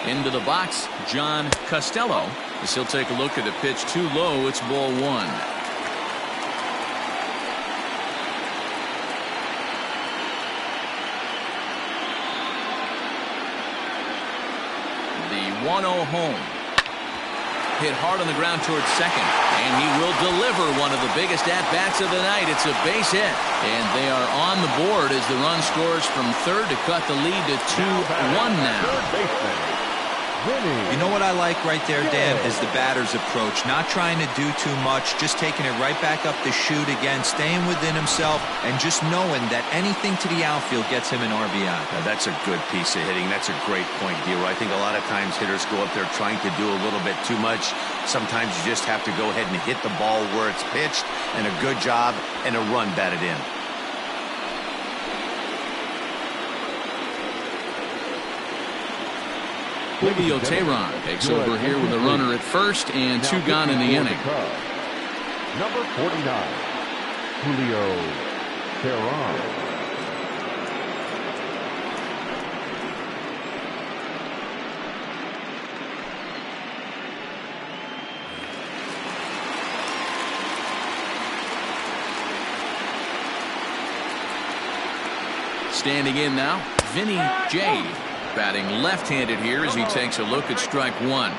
Into the box, John Costello, as he'll take a look at a pitch too low. It's ball one. The 1-0 home. Hit hard on the ground towards second, and he will deliver one of the biggest at-bats of the night. It's a base hit, and they are on the board as the run scores from third to cut the lead to 2-1 now. You know what I like right there, Dan, is the batter's approach. Not trying to do too much, just taking it right back up the chute again, staying within himself, and just knowing that anything to the outfield gets him an RBI. Now, that's a good piece of hitting. That's a great point, Hero. I think a lot of times hitters go up there trying to do a little bit too much. Sometimes you just have to go ahead and hit the ball where it's pitched, and a good job and a run batted in. Julio Teheran takes over here with a runner at first and two gone in the inning. Number 49, Julio Teheran. Standing in now, Vinny J. Batting left-handed here as he takes a look at strike one.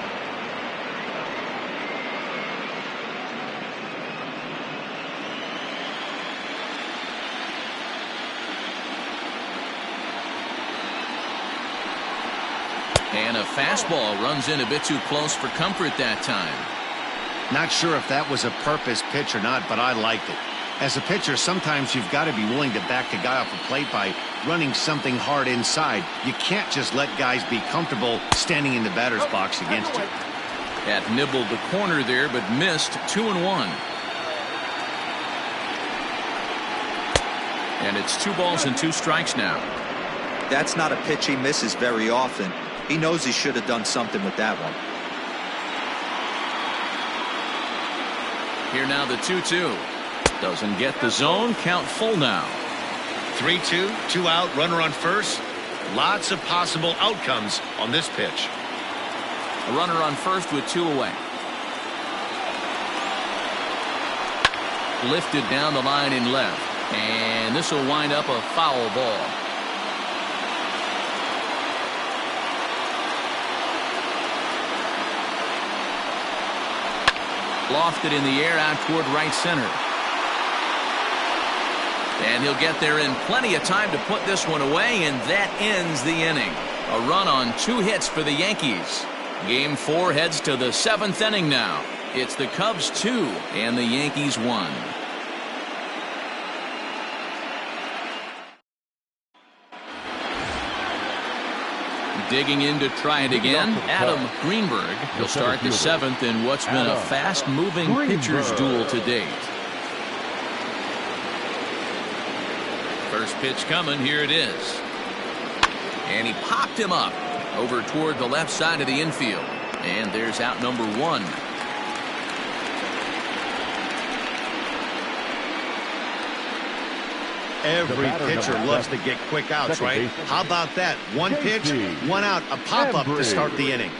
And a fastball runs in a bit too close for comfort that time. Not sure if that was a purpose pitch or not, but I liked it. As a pitcher, sometimes you've got to be willing to back the guy off the plate by running something hard inside. You can't just let guys be comfortable standing in the batter's box against you. That nibbled the corner there, but missed 2-1. And it's 2 balls and 2 strikes now. That's not a pitch he misses very often. He knows he should have done something with that one. Here now the 2-2. Doesn't get the zone. Count full now. 3-2, 2 out, runner on first. Lots of possible outcomes on this pitch. A runner on first with 2 away. Lifted down the line in left. And this will wind up a foul ball. Lofted in the air out toward right center. And he'll get there in plenty of time to put this one away, and that ends the inning. A run on 2 hits for the Yankees. Game 4 heads to the 7th inning now. It's the Cubs 2 and the Yankees 1. Digging in to try it again, Adam Greenberg. He'll start the 7th in what's been a fast-moving pitcher's duel to date. First pitch coming, here it is. And he popped him up over toward the left side of the infield. And there's out number 1. Every pitcher loves to get quick outs, right? How about that? 1 pitch, 1 out, a pop-up to start the inning.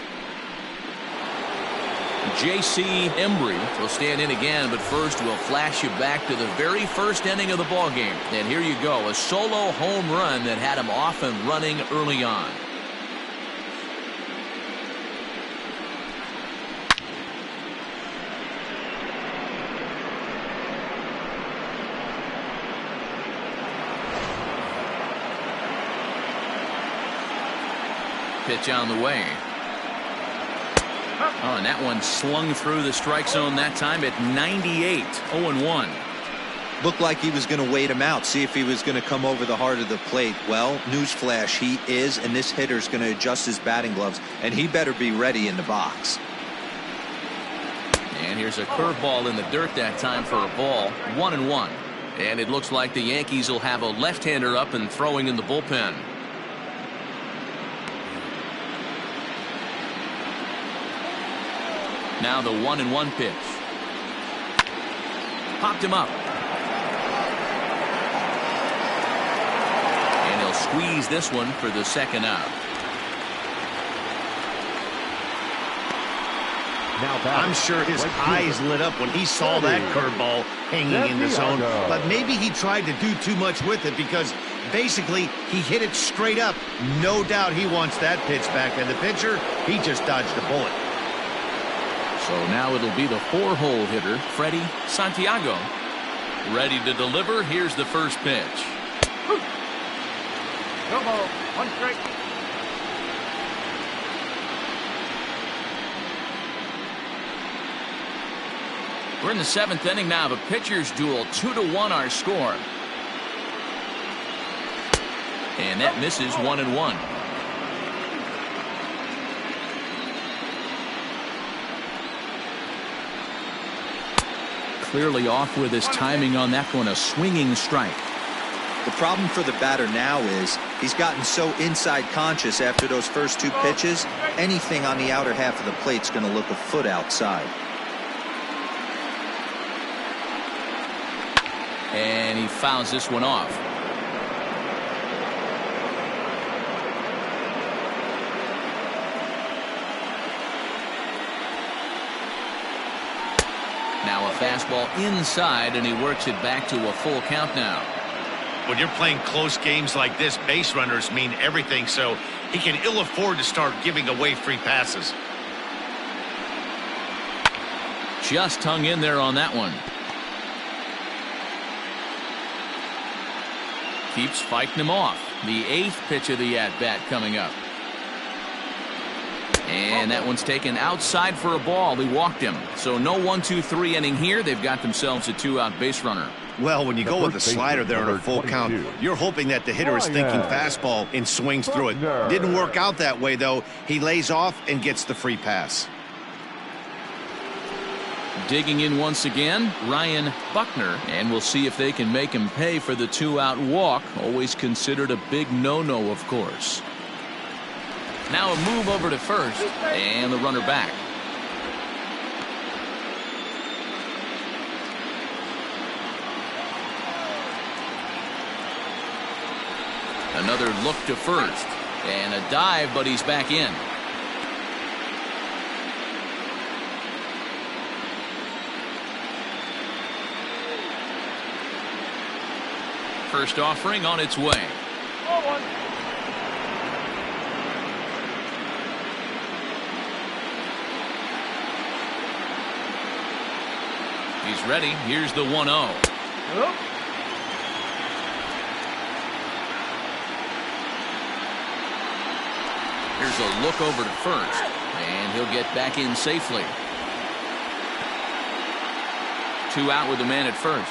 J.C. Embry will stand in again, but first we'll flash you back to the very first inning of the ballgame. And here you go, a solo home run that had him off and running early on. Pitch on the way. Oh, and that one slung through the strike zone that time at 98. 0-1. Looked like he was going to wait him out, see if he was going to come over the heart of the plate. Well, newsflash, he is, and this hitter's going to adjust his batting gloves, and he better be ready in the box. And here's a curveball in the dirt that time for a ball. 1-1. And it looks like the Yankees will have a left-hander up and throwing in the bullpen. Now the 1-1 pitch. Popped him up. And he'll squeeze this one for the second out. I'm sure his eyes lit up when he saw that curveball hanging in the zone. But maybe he tried to do too much with it because basically he hit it straight up. No doubt he wants that pitch back. And the pitcher, he just dodged a bullet. So now it'll be the 4-hole hitter, Freddie Santiago. Ready to deliver. Here's the first pitch. No ball. 1 strike. We're in the 7th inning now of a pitcher's duel. 2-1 our score. And that misses. 1-1. Clearly off with his timing on that one, a swinging strike. The problem for the batter now is he's gotten so inside conscious after those first 2 pitches, anything on the outer half of the plate's going to look a foot outside. And he fouls this one off. Now a fastball inside, and he works it back to a full count now. When you're playing close games like this, base runners mean everything, so he can ill afford to start giving away free passes. Just hung in there on that one. Keeps fighting him off. The 8th pitch of the at-bat coming up. And that one's taken outside for a ball. He walked him. So no 1-2-3 inning here. They've got themselves a 2-out base runner. Well, when you go with the slider there in a full count, you're hoping that the hitter is thinking fastball and swings through it. Didn't work out that way, though. He lays off and gets the free pass. Digging in once again, Ryan Buckner, and we'll see if they can make him pay for the 2-out walk. Always considered a big no-no, of course. Now a move over to first, and the runner back. Another look to first, and a dive, but he's back in. First offering on its way. 0-1. He's ready. Here's the 1-0. Here's a look over to first, and he'll get back in safely. 2 out with the man at first.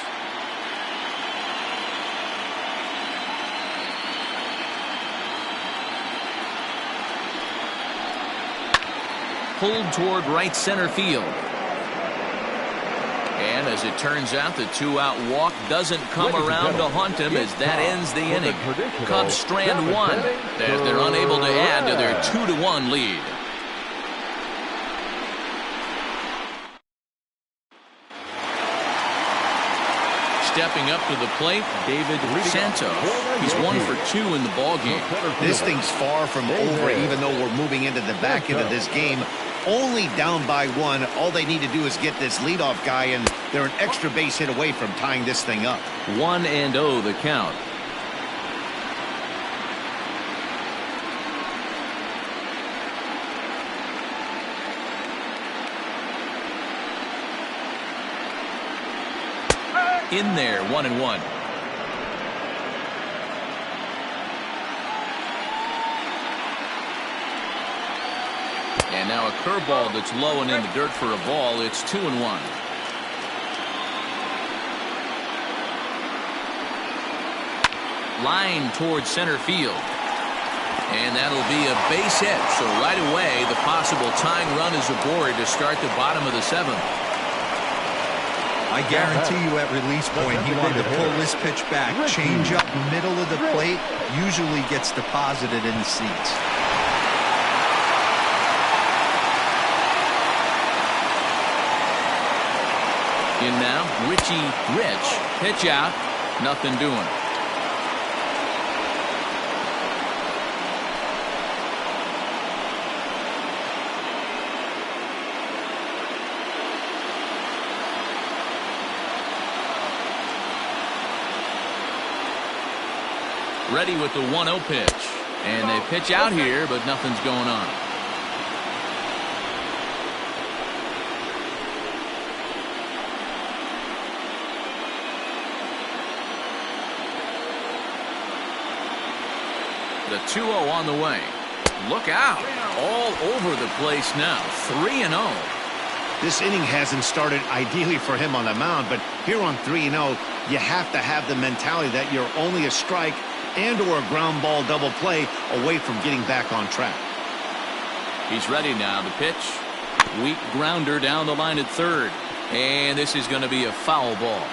Pulled toward right center field. And as it turns out, the 2-out walk doesn't come around to haunt him as that ends the inning. Cubs strand 1 as they're unable to add to their 2-1 lead. Stepping up to the plate, David Santos. He's 1 for 2 in the ballgame. This thing's far from over, even though we're moving into the back end of this game. Only down by 1. All they need to do is get this leadoff guy, and they're an extra base hit away from tying this thing up. 1-0 the count. In there, 1-1. And now a curveball that's low and in the dirt for a ball. It's 2-1. Line towards center field. And that'll be a base hit. So right away, the possible tying run is aboard to start the bottom of the 7th. I guarantee you at release point, he wanted to pull this pitch back. Change up middle of the plate usually gets deposited in the seats. In now, Richie Rich. Pitch out. Nothing doing. Ready with the 1-0 pitch. And they pitch out here, but nothing's going on. The 2-0 on the way. Look out. All over the place now. 3-0. This inning hasn't started ideally for him on the mound, but here on 3-0, you have to have the mentality that you're only a strike and or a ground ball double play away from getting back on track. He's ready now. The pitch. Weak grounder down the line at third. And this is going to be a foul ball.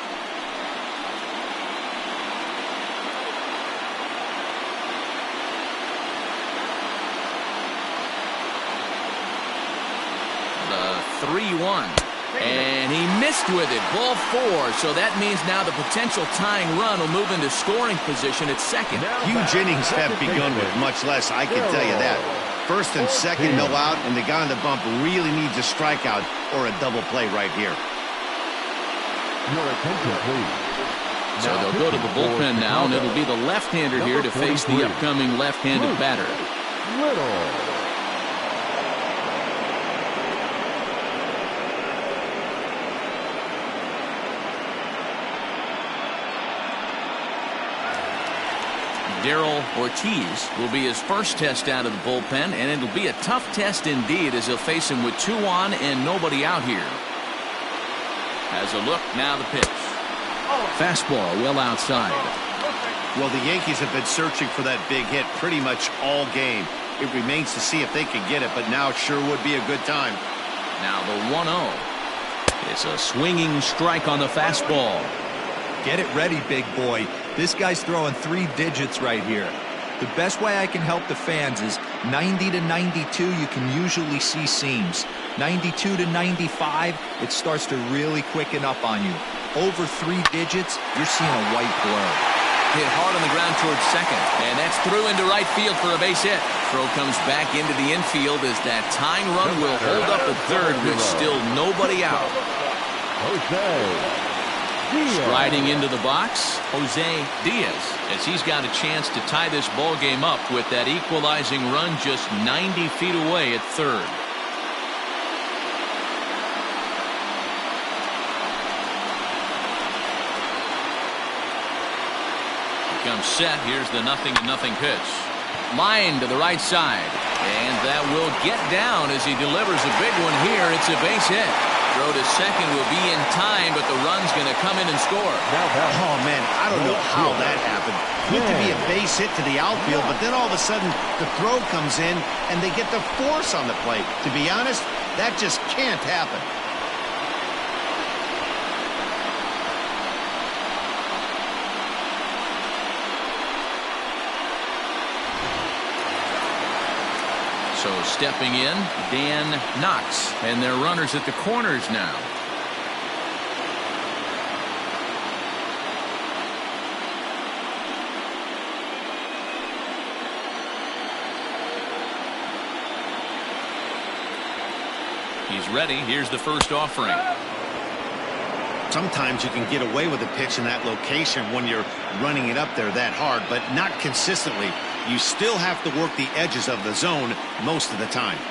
The 3-1. And he missed with it. Ball 4. So that means now the potential tying run will move into scoring position at second. Huge innings have begun with much less, I can tell you that. First and second, no out, and the guy on the bump really needs a strikeout or a double play right here. Your attention, please. So they'll go to the bullpen now, and it'll be the left-hander here to face the upcoming left-handed batter. Little. Daryl Ortiz will be his first test out of the bullpen, and it'll be a tough test indeed as he'll face him with 2 on and nobody out here. As a look, now the pitch. Fastball well outside. Well, the Yankees have been searching for that big hit pretty much all game. It remains to see if they can get it, but now it sure would be a good time. Now the 1-0. It's a swinging strike on the fastball. Get it ready, big boy. This guy's throwing 3 digits right here. The best way I can help the fans is 90 to 92, you can usually see seams. 92 to 95, it starts to really quicken up on you. Over 3 digits, you're seeing a white blur. Hit hard on the ground towards second, and that's through into right field for a base hit. Throw comes back into the infield as that tying run will hold up at third with still nobody out. Striding into the box, Jose Diaz, as he's got a chance to tie this ball game up with that equalizing run just 90 feet away at third. comes set. Here's the 0-0 pitch. Line to the right side. And that will get down as he delivers a big one here. It's a base hit. Throw to second will be in time, but the run's going to come in and score. Oh, man, I don't know how that happened. Looked to be a base hit to the outfield, but then all of a sudden the throw comes in and they get the force on the plate. To be honest, that just can't happen. So stepping in, Dan Knox, and their runners at the corners now. He's ready. Here's the first offering. Sometimes you can get away with a pitch in that location when you're running it up there that hard, but not consistently. You still have to work the edges of the zone most of the time.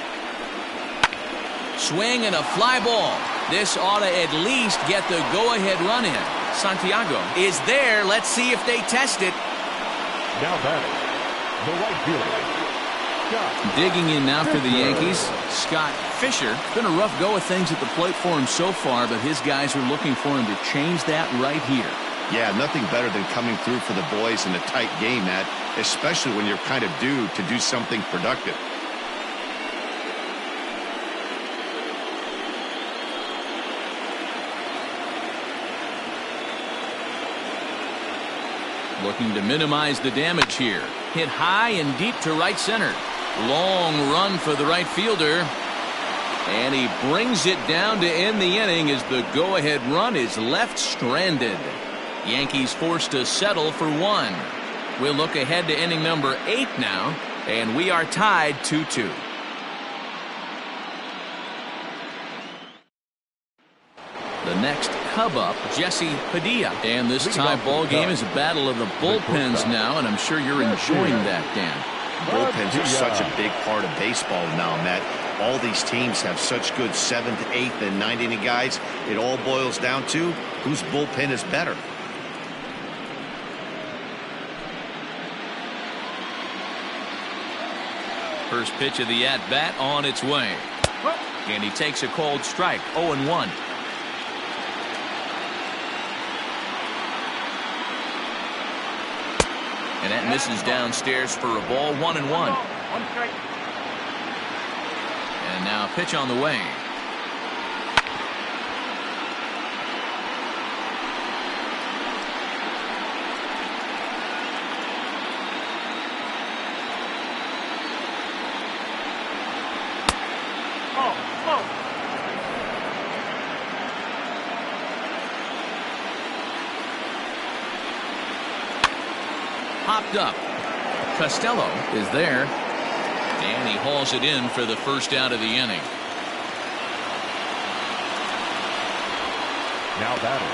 Swing and a fly ball. This ought to at least get the go-ahead run in. Santiago is there. Let's see if they test it. Now batting, the right fielder, Scott. Digging in now for the Yankees, Scott Fisher. It's been a rough go of things at the plate for him so far, but his guys are looking for him to change that right here. Yeah, nothing better than coming through for the boys in a tight game, Matt, especially when you're kind of due to do something productive. Looking to minimize the damage here. Hit high and deep to right center. Long run for the right fielder. And he brings it down to end the inning as the go-ahead run is left stranded. Yankees forced to settle for one. We'll look ahead to inning number 8 now, and we are tied 2-2. The next Cub up, Jesse Padilla. And this tie ball game is a battle of the bullpens now, and I'm sure you're enjoying that, Dan. Bullpens are such a big part of baseball now, Matt. All these teams have such good 7th, 8th, and 9th inning guys. It all boils down to whose bullpen is better. First pitch of the at-bat on its way. And he takes a cold strike, 0-1. And that misses downstairs for a ball, 1-1. One strike. And now a pitch on the way. Popped up. Costello is there. And he hauls it in for the first out of the inning. Now batting,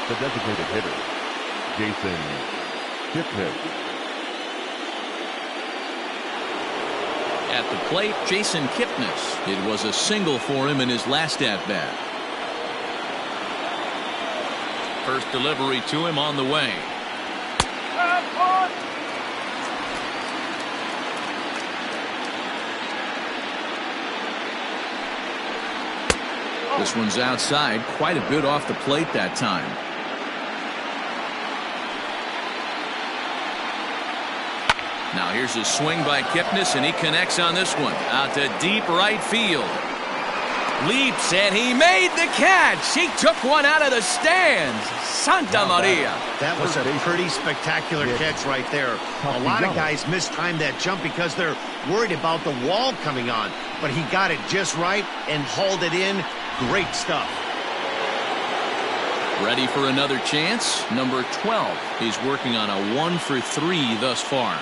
the designated hitter, Jason Kipnis. At the plate, Jason Kipnis. It was a single for him in his last at-bat. First delivery to him on the way. This one's outside, quite a bit off the plate that time. Now here's a swing by Kipnis, and he connects on this one. Out to deep right field. Leaps, and he made the catch. He took one out of the stands. Santa Maria. That was a pretty spectacular catch right there. A lot of guys mistimed that jump because they're worried about the wall coming on. But he got it just right and hauled it in. Great stuff. Ready for another chance? Number 12. He's working on a 1-for-3 thus far.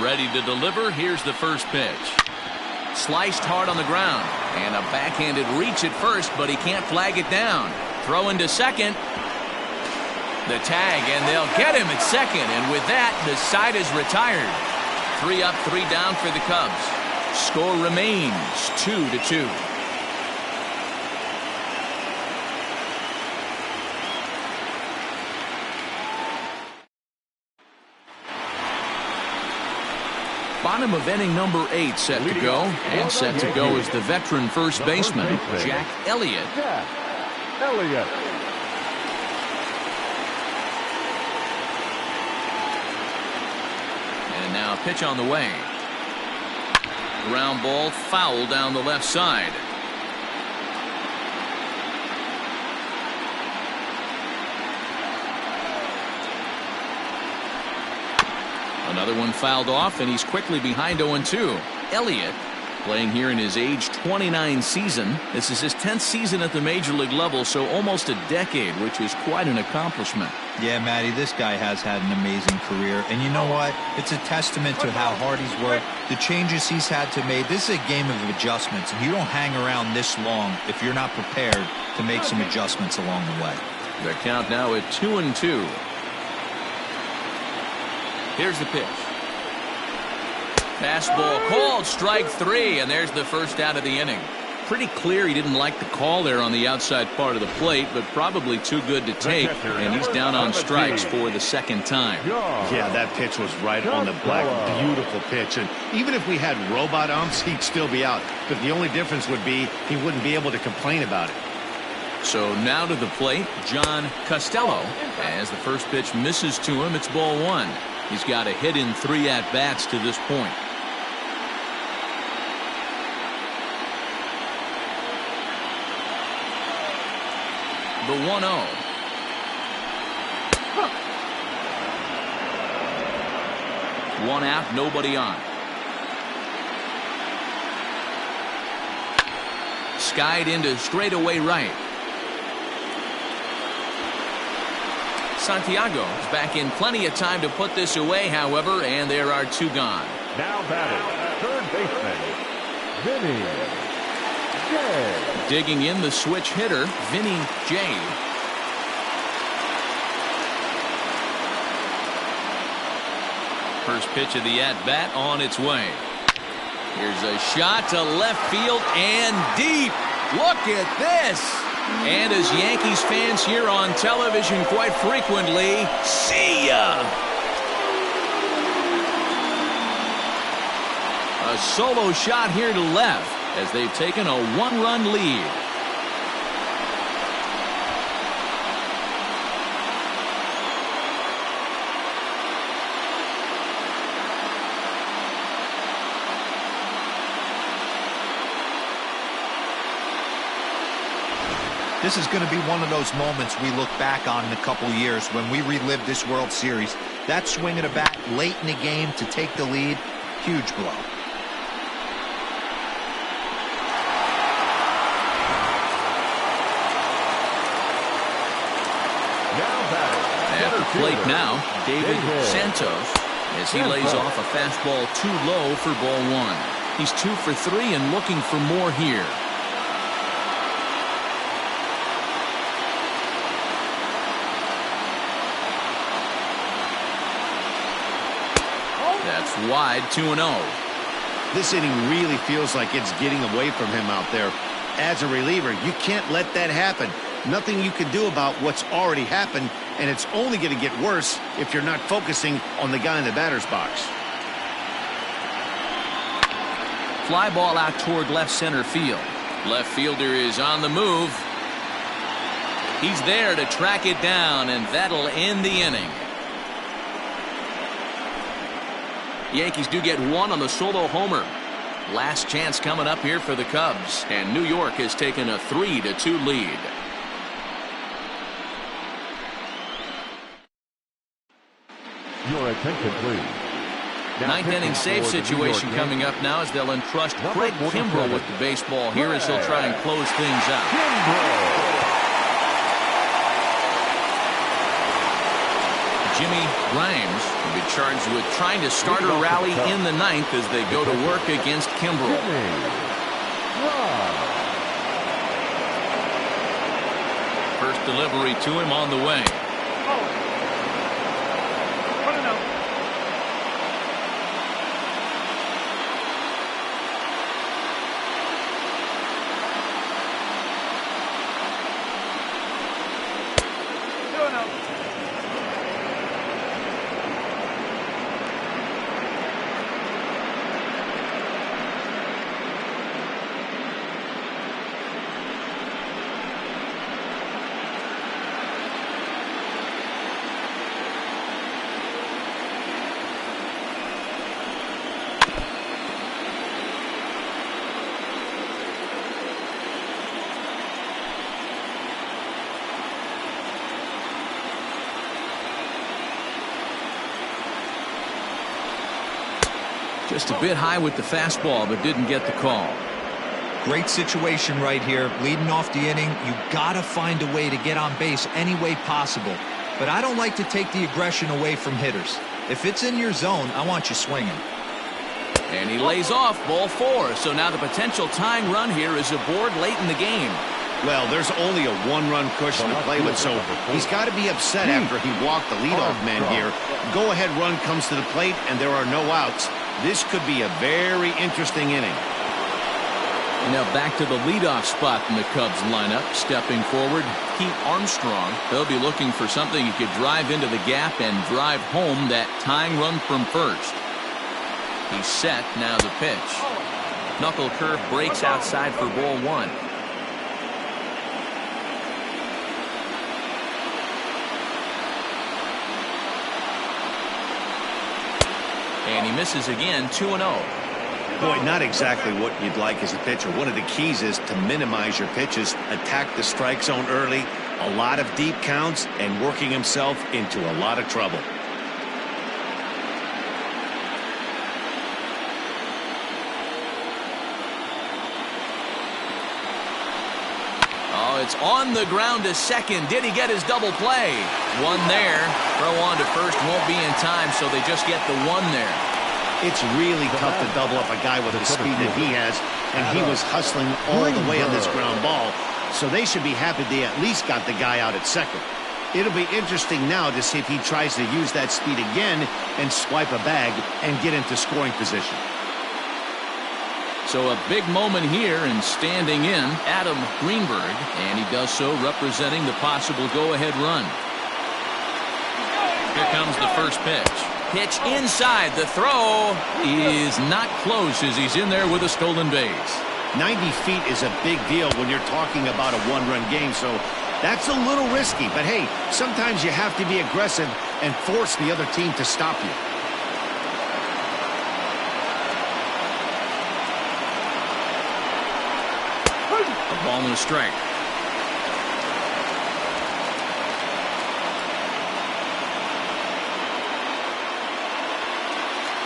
Ready to deliver. Here's the first pitch. Sliced hard on the ground. And a backhanded reach at first, but he can't flag it down. Throw into second. The tag, and they'll get him at second. And with that, the side is retired. 3 up, 3 down for the Cubs. Score remains 2-2. Bottom of inning number 8 set to go. And set to go is the veteran first baseman, Jack Elliott. Jack Elliott. And now a pitch on the way. Ground ball foul down the left side. Another one fouled off, and he's quickly behind 0-2. Elliott, playing here in his age 29 season. This is his 10th season at the major league level, so almost a decade, which is quite an accomplishment. Yeah, Matty, this guy has had an amazing career. And you know what? It's a testament to how hard he's worked, the changes he's had to make. This is a game of adjustments, and you don't hang around this long if you're not prepared to make some adjustments along the way. The count now at 2-2. Here's the pitch. Fastball called, strike 3, and there's the first out of the inning. Pretty clear he didn't like the call there on the outside part of the plate, but probably too good to take, and he's down on strikes for the second time. Yeah, that pitch was right on the black. Beautiful pitch. And even if we had robot umps, he'd still be out. But the only difference would be he wouldn't be able to complain about it. So now to the plate, John Costello. As the first pitch misses to him, it's ball 1. He's got a hit in 3 at-bats to this point. The 1-0. One out, nobody on. Skied into straightaway right. Santiago is back in plenty of time to put this away, however, and there are 2 gone. Now batting, third baseman, Vinny J. Digging in the switch hitter, Vinny J. First pitch of the at-bat on its way. Here's a shot to left field and deep. Look at this. And as Yankees fans hear on television quite frequently, see ya! A solo shot here to left as they've taken a 1-run lead. This is going to be one of those moments we look back on in a couple years when we relive this World Series. That swing of the bat late in the game to take the lead, huge blow. At the plate now, David Santos, as he lays off a fastball too low for ball 1. He's 2 for 3 and looking for more here. That's wide, 2-0. This inning really feels like it's getting away from him out there. As a reliever, you can't let that happen. Nothing you can do about what's already happened, and it's only going to get worse if you're not focusing on the guy in the batter's box. Fly ball out toward left center field. Left fielder is on the move. He's there to track it down, and that'll end the inning. Yankees do get 1 on the solo homer. Last chance coming up here for the Cubs, and New York has taken a 3-2 lead. Your attention, please. Ninth inning save situation coming up now as they'll entrust Craig Kimbrell with the baseball here as he'll try and close things out. Jimmy Grimes will be charged with trying to start a rally in the 9th as they go to work against Kimbrell. First delivery to him on the way. Just a bit high with the fastball, but didn't get the call. Great situation right here. Leading off the inning, you gotta find a way to get on base any way possible. But I don't like to take the aggression away from hitters. If it's in your zone, I want you swinging. And he lays off ball 4. So now the potential tying run here is aboard late in the game. Well, there's only a one-run cushion to play with, so he's got to be upset after he walked the leadoff man here. Go-ahead run comes to the plate, and there are no outs. This could be a very interesting inning. And now back to the leadoff spot in the Cubs lineup. Stepping forward, Pete Armstrong. They'll be looking for something he could drive into the gap and drive home that tying run from first. He's set. Now the pitch. Knuckle curve breaks outside for ball 1. And he misses again, 2-0. Boy, not exactly what you'd like as a pitcher. One of the keys is to minimize your pitches, attack the strike zone early, a lot of deep counts, and working himself into a lot of trouble. Oh, it's on the ground to second. Did he get his double play? One there. Throw on to first won't be in time, so they just get the one there. It's really tough to double up a guy with the speed that he has, and he was hustling all the way on this ground ball, so they should be happy they at least got the guy out at second. It'll be interesting now to see if he tries to use that speed again and swipe a bag and get into scoring position. So a big moment here, and standing in, Adam Greenberg, and he does so representing the possible go-ahead run. Here comes the first pitch. Pitch inside. The throw is not close as he's in there with a stolen base. 90 feet is a big deal when you're talking about a one-run game, so that's a little risky. But hey, sometimes you have to be aggressive and force the other team to stop you. A ball and a strike.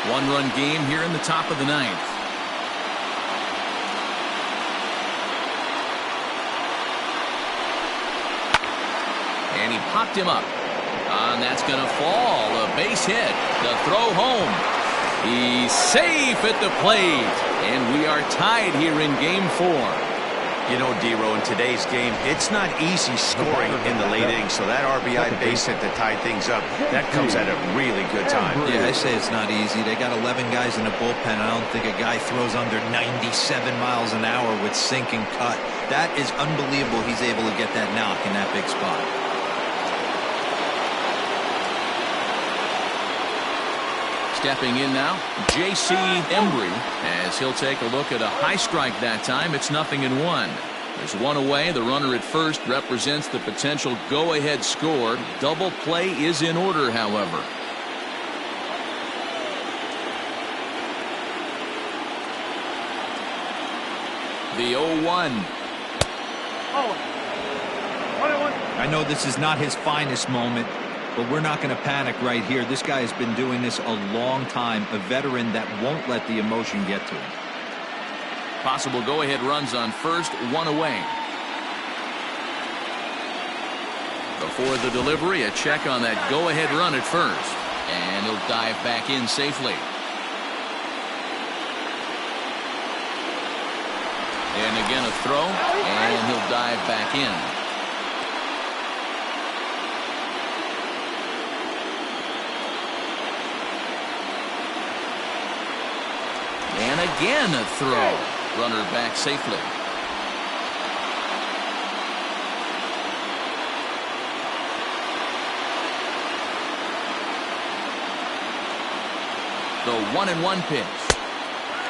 One-run game here in the top of the 9th. And he popped him up. And that's going to fall. A base hit. The throw home. He's safe at the plate. And we are tied here in game 4. You know, D-Row, in today's game, it's not easy scoring in the late innings, so that RBI base hit to tie things up, that comes at a really good time. Yeah, I say it's not easy. They got 11 guys in the bullpen. I don't think a guy throws under 97 miles an hour with sink and cut. That is unbelievable he's able to get that knock in that big spot. Stepping in now, J.C. Embry, as he'll take a look at a high strike that time. It's 0-1. There's one away. The runner at first represents the potential go-ahead score. Double play is in order, however. The 0-1. I know this is not his finest moment, but we're not going to panic right here. This guy has been doing this a long time, a veteran that won't let the emotion get to him. Possible go-ahead runs on first, one away. Before the delivery, a check on that go-ahead run at first. And he'll dive back in safely. And again a throw, and he'll dive back in. And again a throw. Runner back safely. The 1-1 pitch.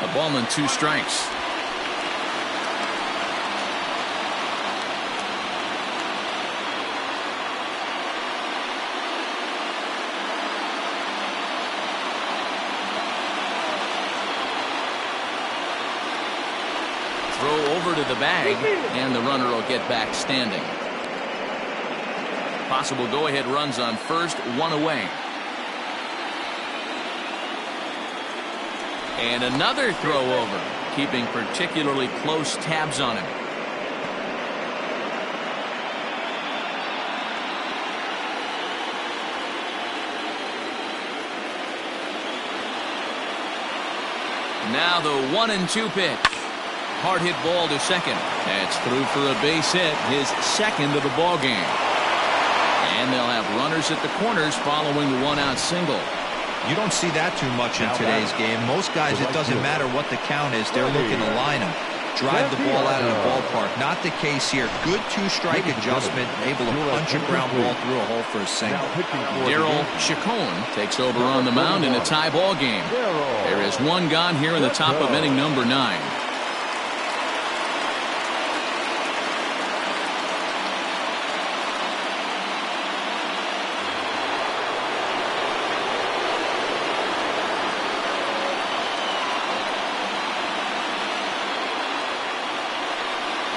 A ball and 2 strikes. Throw over to the bag, and the runner will get back standing. Possible go-ahead runs on first, one away. And another throw over, keeping particularly close tabs on him. Now the 1-2 pitch. Hard hit ball to second. That's through for a base hit, his second of the ball game. And they'll have runners at the corners following the one-out single. You don't see that too much in today's game. Most guys, it doesn't matter what the count is. They're looking to line them, drive the ball out of the ballpark. Not the case here. Good two-strike adjustment, able to punch a ground ball through a hole for a single. Daryl Chacon takes over on the mound in a tie ball game. There is one gone here in the top of inning number 9.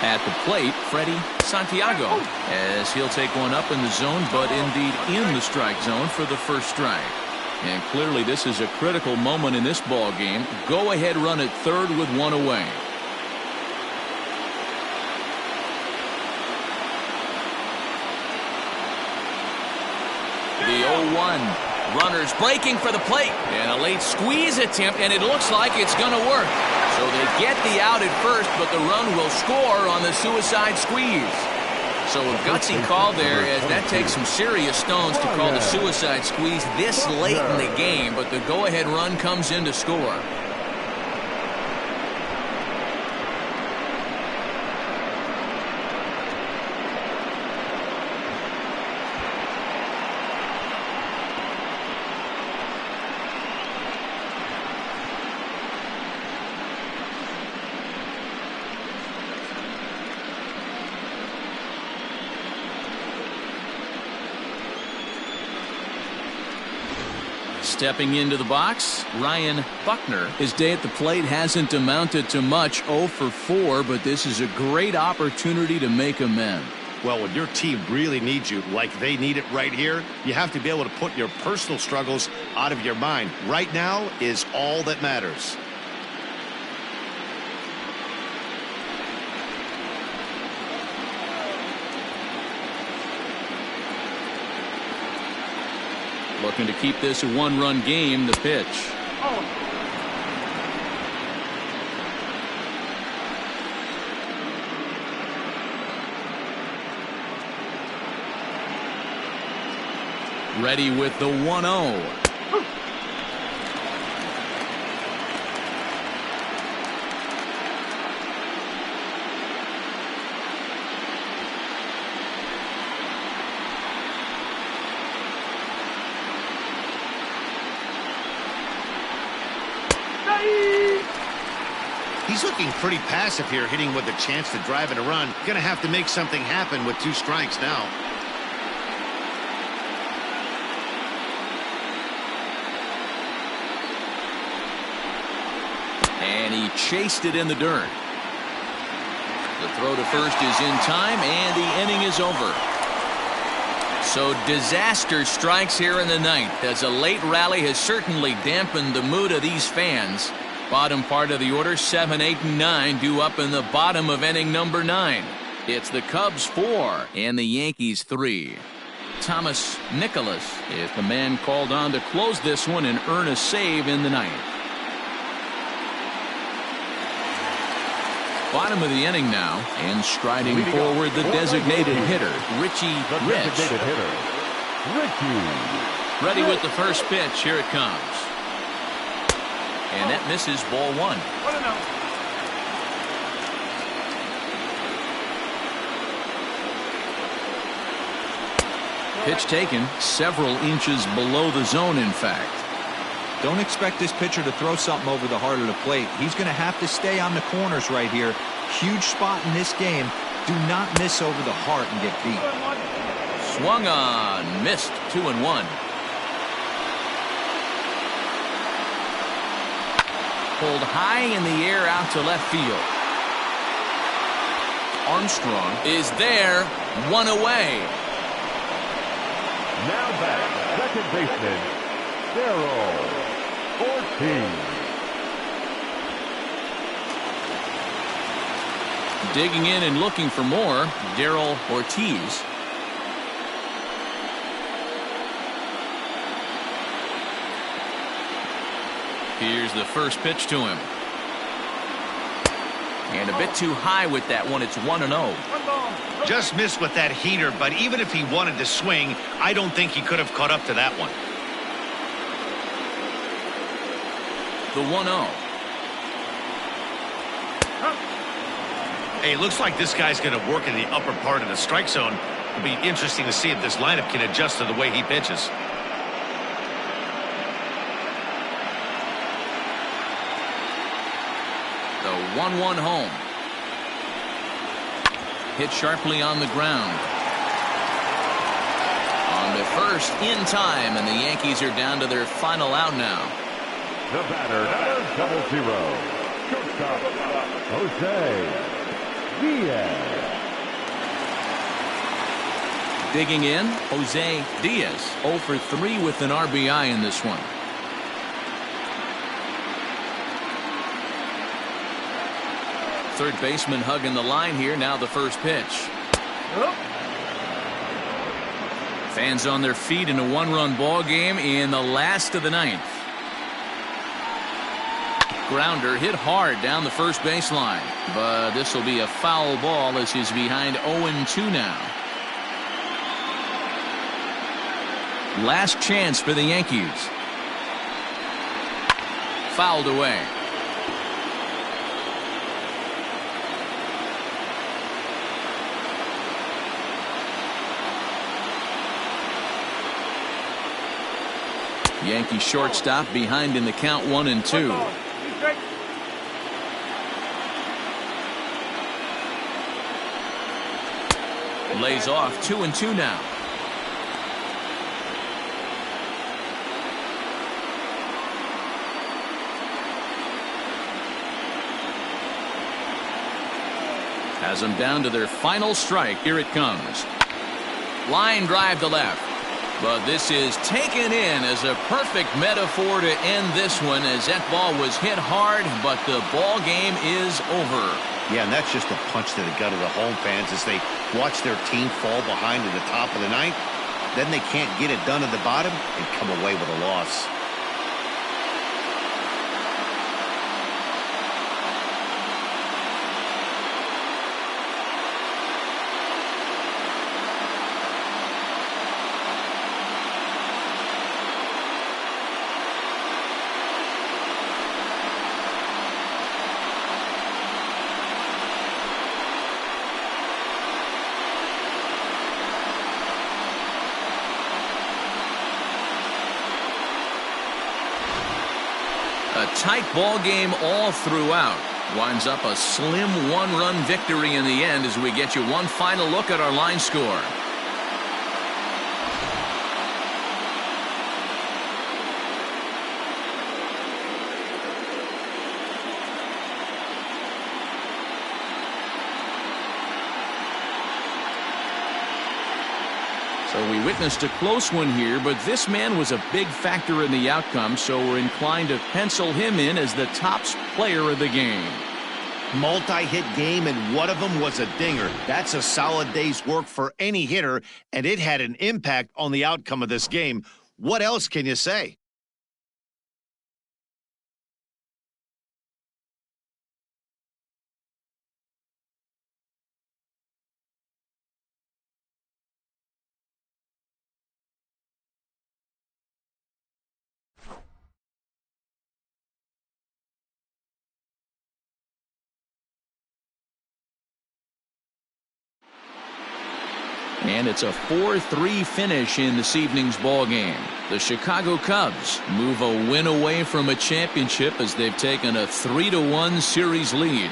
At the plate, Freddie Santiago, as he'll take one up in the zone, but indeed in the strike zone for the first strike. And clearly this is a critical moment in this ball game. Go ahead run at third with one away. The 0-1. Runners breaking for the plate. And a late squeeze attempt, and it looks like it's going to work. So they get the out at first, but the run will score on the suicide squeeze. So a gutsy call there, as that takes some serious stones to call the suicide squeeze this late in the game, but the go-ahead run comes in to score. Stepping into the box, Ryan Buckner. His day at the plate hasn't amounted to much, 0 for 4, but this is a great opportunity to make amends. Well, when your team really needs you, like they need it right here, you have to be able to put your personal struggles out of your mind. Right now is all that matters. Looking to keep this a one-run game, the pitch. Ready with the 1-0. He's looking pretty passive here, hitting with a chance to drive in a run. Gonna have to make something happen with 2 strikes now. And he chased it in the dirt. The throw to first is in time, and the inning is over. So disaster strikes here in the ninth, as a late rally has certainly dampened the mood of these fans. Bottom part of the order, 7, 8, and 9 due up in the bottom of inning number 9. It's the Cubs 4 and the Yankees 3. Thomas Nicholas is the man called on to close this one and earn a save in the ninth. Bottom of the inning now, and striding forward the designated hitter, Richie Rich. Ready with the first pitch. Here it comes. And that misses, ball 1. Pitch taken several inches below the zone, in fact. Don't expect this pitcher to throw something over the heart of the plate. He's going to have to stay on the corners right here. Huge spot in this game. Do not miss over the heart and get beat. Swung on, missed, 2-1. Pulled high in the air out to left field. Armstrong is there, 1 away. Now back, second baseman, Daryl Ortiz. Digging in and looking for more, Daryl Ortiz. Here's the first pitch to him. And a bit too high with that one. It's 1-0. Just missed with that heater, but even if he wanted to swing, I don't think he could have caught up to that one. The 1-0. Hey, looks like this guy's going to work in the upper part of the strike zone. It'll be interesting to see if this lineup can adjust to the way he pitches. The 1-1 home. Hit sharply on the ground. On the first in time, and the Yankees are down to their final out now. The batter, number 00. Shortstop, Jose Diaz. Digging in, Jose Diaz, 0 for 3 with an RBI in this one. Third baseman hugging the line here. Now the first pitch. Fans on their feet in a one-run ball game in the last of the ninth. Grounder hit hard down the first baseline, but this will be a foul ball as he's behind 0-2 now. Last chance for the Yankees. Fouled away. Yankee shortstop behind in the count 1-2. Lays off 2-2 now. Has them down to their final strike. Here it comes. Line drive to left. But this is taken in as a perfect metaphor to end this one, as that ball was hit hard, but the ball game is over. Yeah, and that's just a punch to the gut of the home fans as they watch their team fall behind in the top of the ninth. Then they can't get it done at the bottom and come away with a loss. A tight ball game all throughout. Winds up a slim one-run victory in the end as we get you one final look at our line score. So we witnessed a close one here, but this man was a big factor in the outcome, so we're inclined to pencil him in as the top player of the game. Multi-hit game, and one of them was a dinger. That's a solid day's work for any hitter, and it had an impact on the outcome of this game. What else can you say? And it's a 4-3 finish in this evening's ball game. The Chicago Cubs move a win away from a championship as they've taken a 3-1 series lead.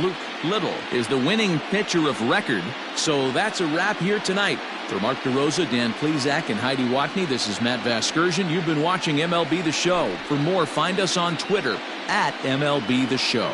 Luke Little is the winning pitcher of record. So that's a wrap here tonight. For Mark DeRosa, Dan Plesac, and Heidi Watney, this is Matt Vasgersian. You've been watching MLB The Show. For more, find us on Twitter @MLB The Show.